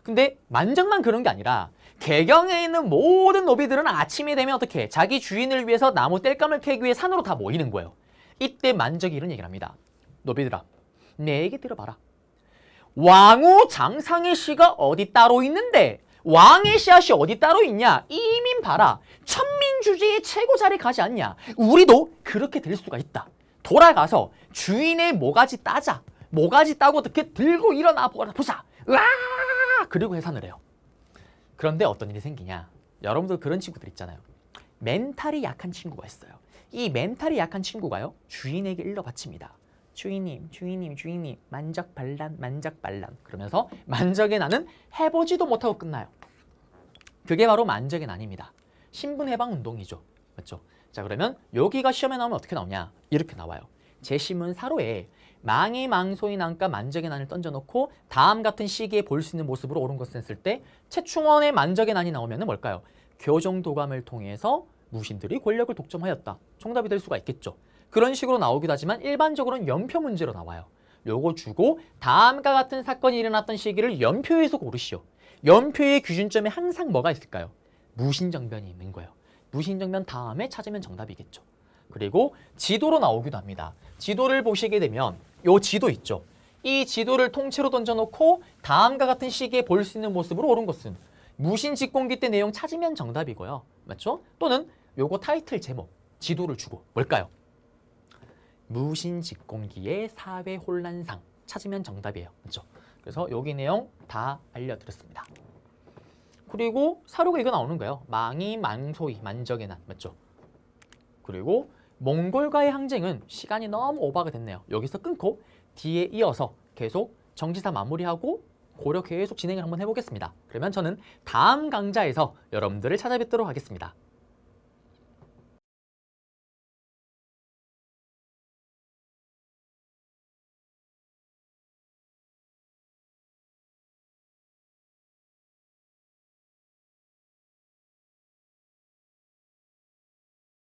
근데 만적만 그런 게 아니라 개경에 있는 모든 노비들은 아침이 되면 어떻게 자기 주인을 위해서 나무 땔감을 캐기 위해 산으로 다 모이는 거예요. 이때 만적이 이런 얘기를 합니다. 노비들아, 내 얘기 들어봐라. 왕후 장상의 씨가 어디 따로 있는데 왕의 씨앗이 어디 따로 있냐? 이민 봐라. 천민주제의 최고 자리에 가지 않냐? 우리도 그렇게 될 수가 있다. 돌아가서 주인의 모가지 따자. 모가지 따고 어떻게 들고 일어나 보자. 으아! 그리고 해산을 해요. 그런데 어떤 일이 생기냐? 여러분들 그런 친구들 있잖아요. 멘탈이 약한 친구가 있어요. 이 멘탈이 약한 친구가요. 주인에게 일러 바칩니다. 주인님, 주인님, 주인님, 만적 반란, 만적 반란. 그러면서 만적의 난은 해보지도 못하고 끝나요. 그게 바로 만적의 난입니다. 신분해방운동이죠. 맞죠? 자, 그러면 여기가 시험에 나오면 어떻게 나오냐? 이렇게 나와요. 제시문 사로에 망이 망소의 난과 만적의 난을 던져놓고 다음 같은 시기에 볼 수 있는 모습으로 옳은 것을 했을 때 최충원의 만적의 난이 나오면 뭘까요? 교정도감을 통해서 무신들이 권력을 독점하였다. 정답이 될 수가 있겠죠. 그런 식으로 나오기도 하지만 일반적으로는 연표 문제로 나와요. 요거 주고 다음과 같은 사건이 일어났던 시기를 연표에서 고르시오. 연표의 기준점에 항상 뭐가 있을까요? 무신정변이 있는 거예요. 무신정변 다음에 찾으면 정답이겠죠. 그리고 지도로 나오기도 합니다. 지도를 보시게 되면 요 지도 있죠. 이 지도를 통째로 던져놓고 다음과 같은 시기에 볼 수 있는 모습으로 옳은 것은 무신직공기 때 내용 찾으면 정답이고요. 맞죠? 또는 요거 타이틀 제목, 지도를 주고 뭘까요? 무신직공기의 사회혼란상 찾으면 정답이에요. 맞죠? 그래서 여기 내용 다 알려드렸습니다. 그리고 사료가 이거 나오는 거예요. 망이 망소이 만적의 난. 맞죠? 그리고 몽골과의 항쟁은 시간이 너무 오버가 됐네요. 여기서 끊고 뒤에 이어서 계속 정지사 마무리하고 고려 계속 진행을 한번 해보겠습니다. 그러면 저는 다음 강좌에서 여러분들을 찾아뵙도록 하겠습니다.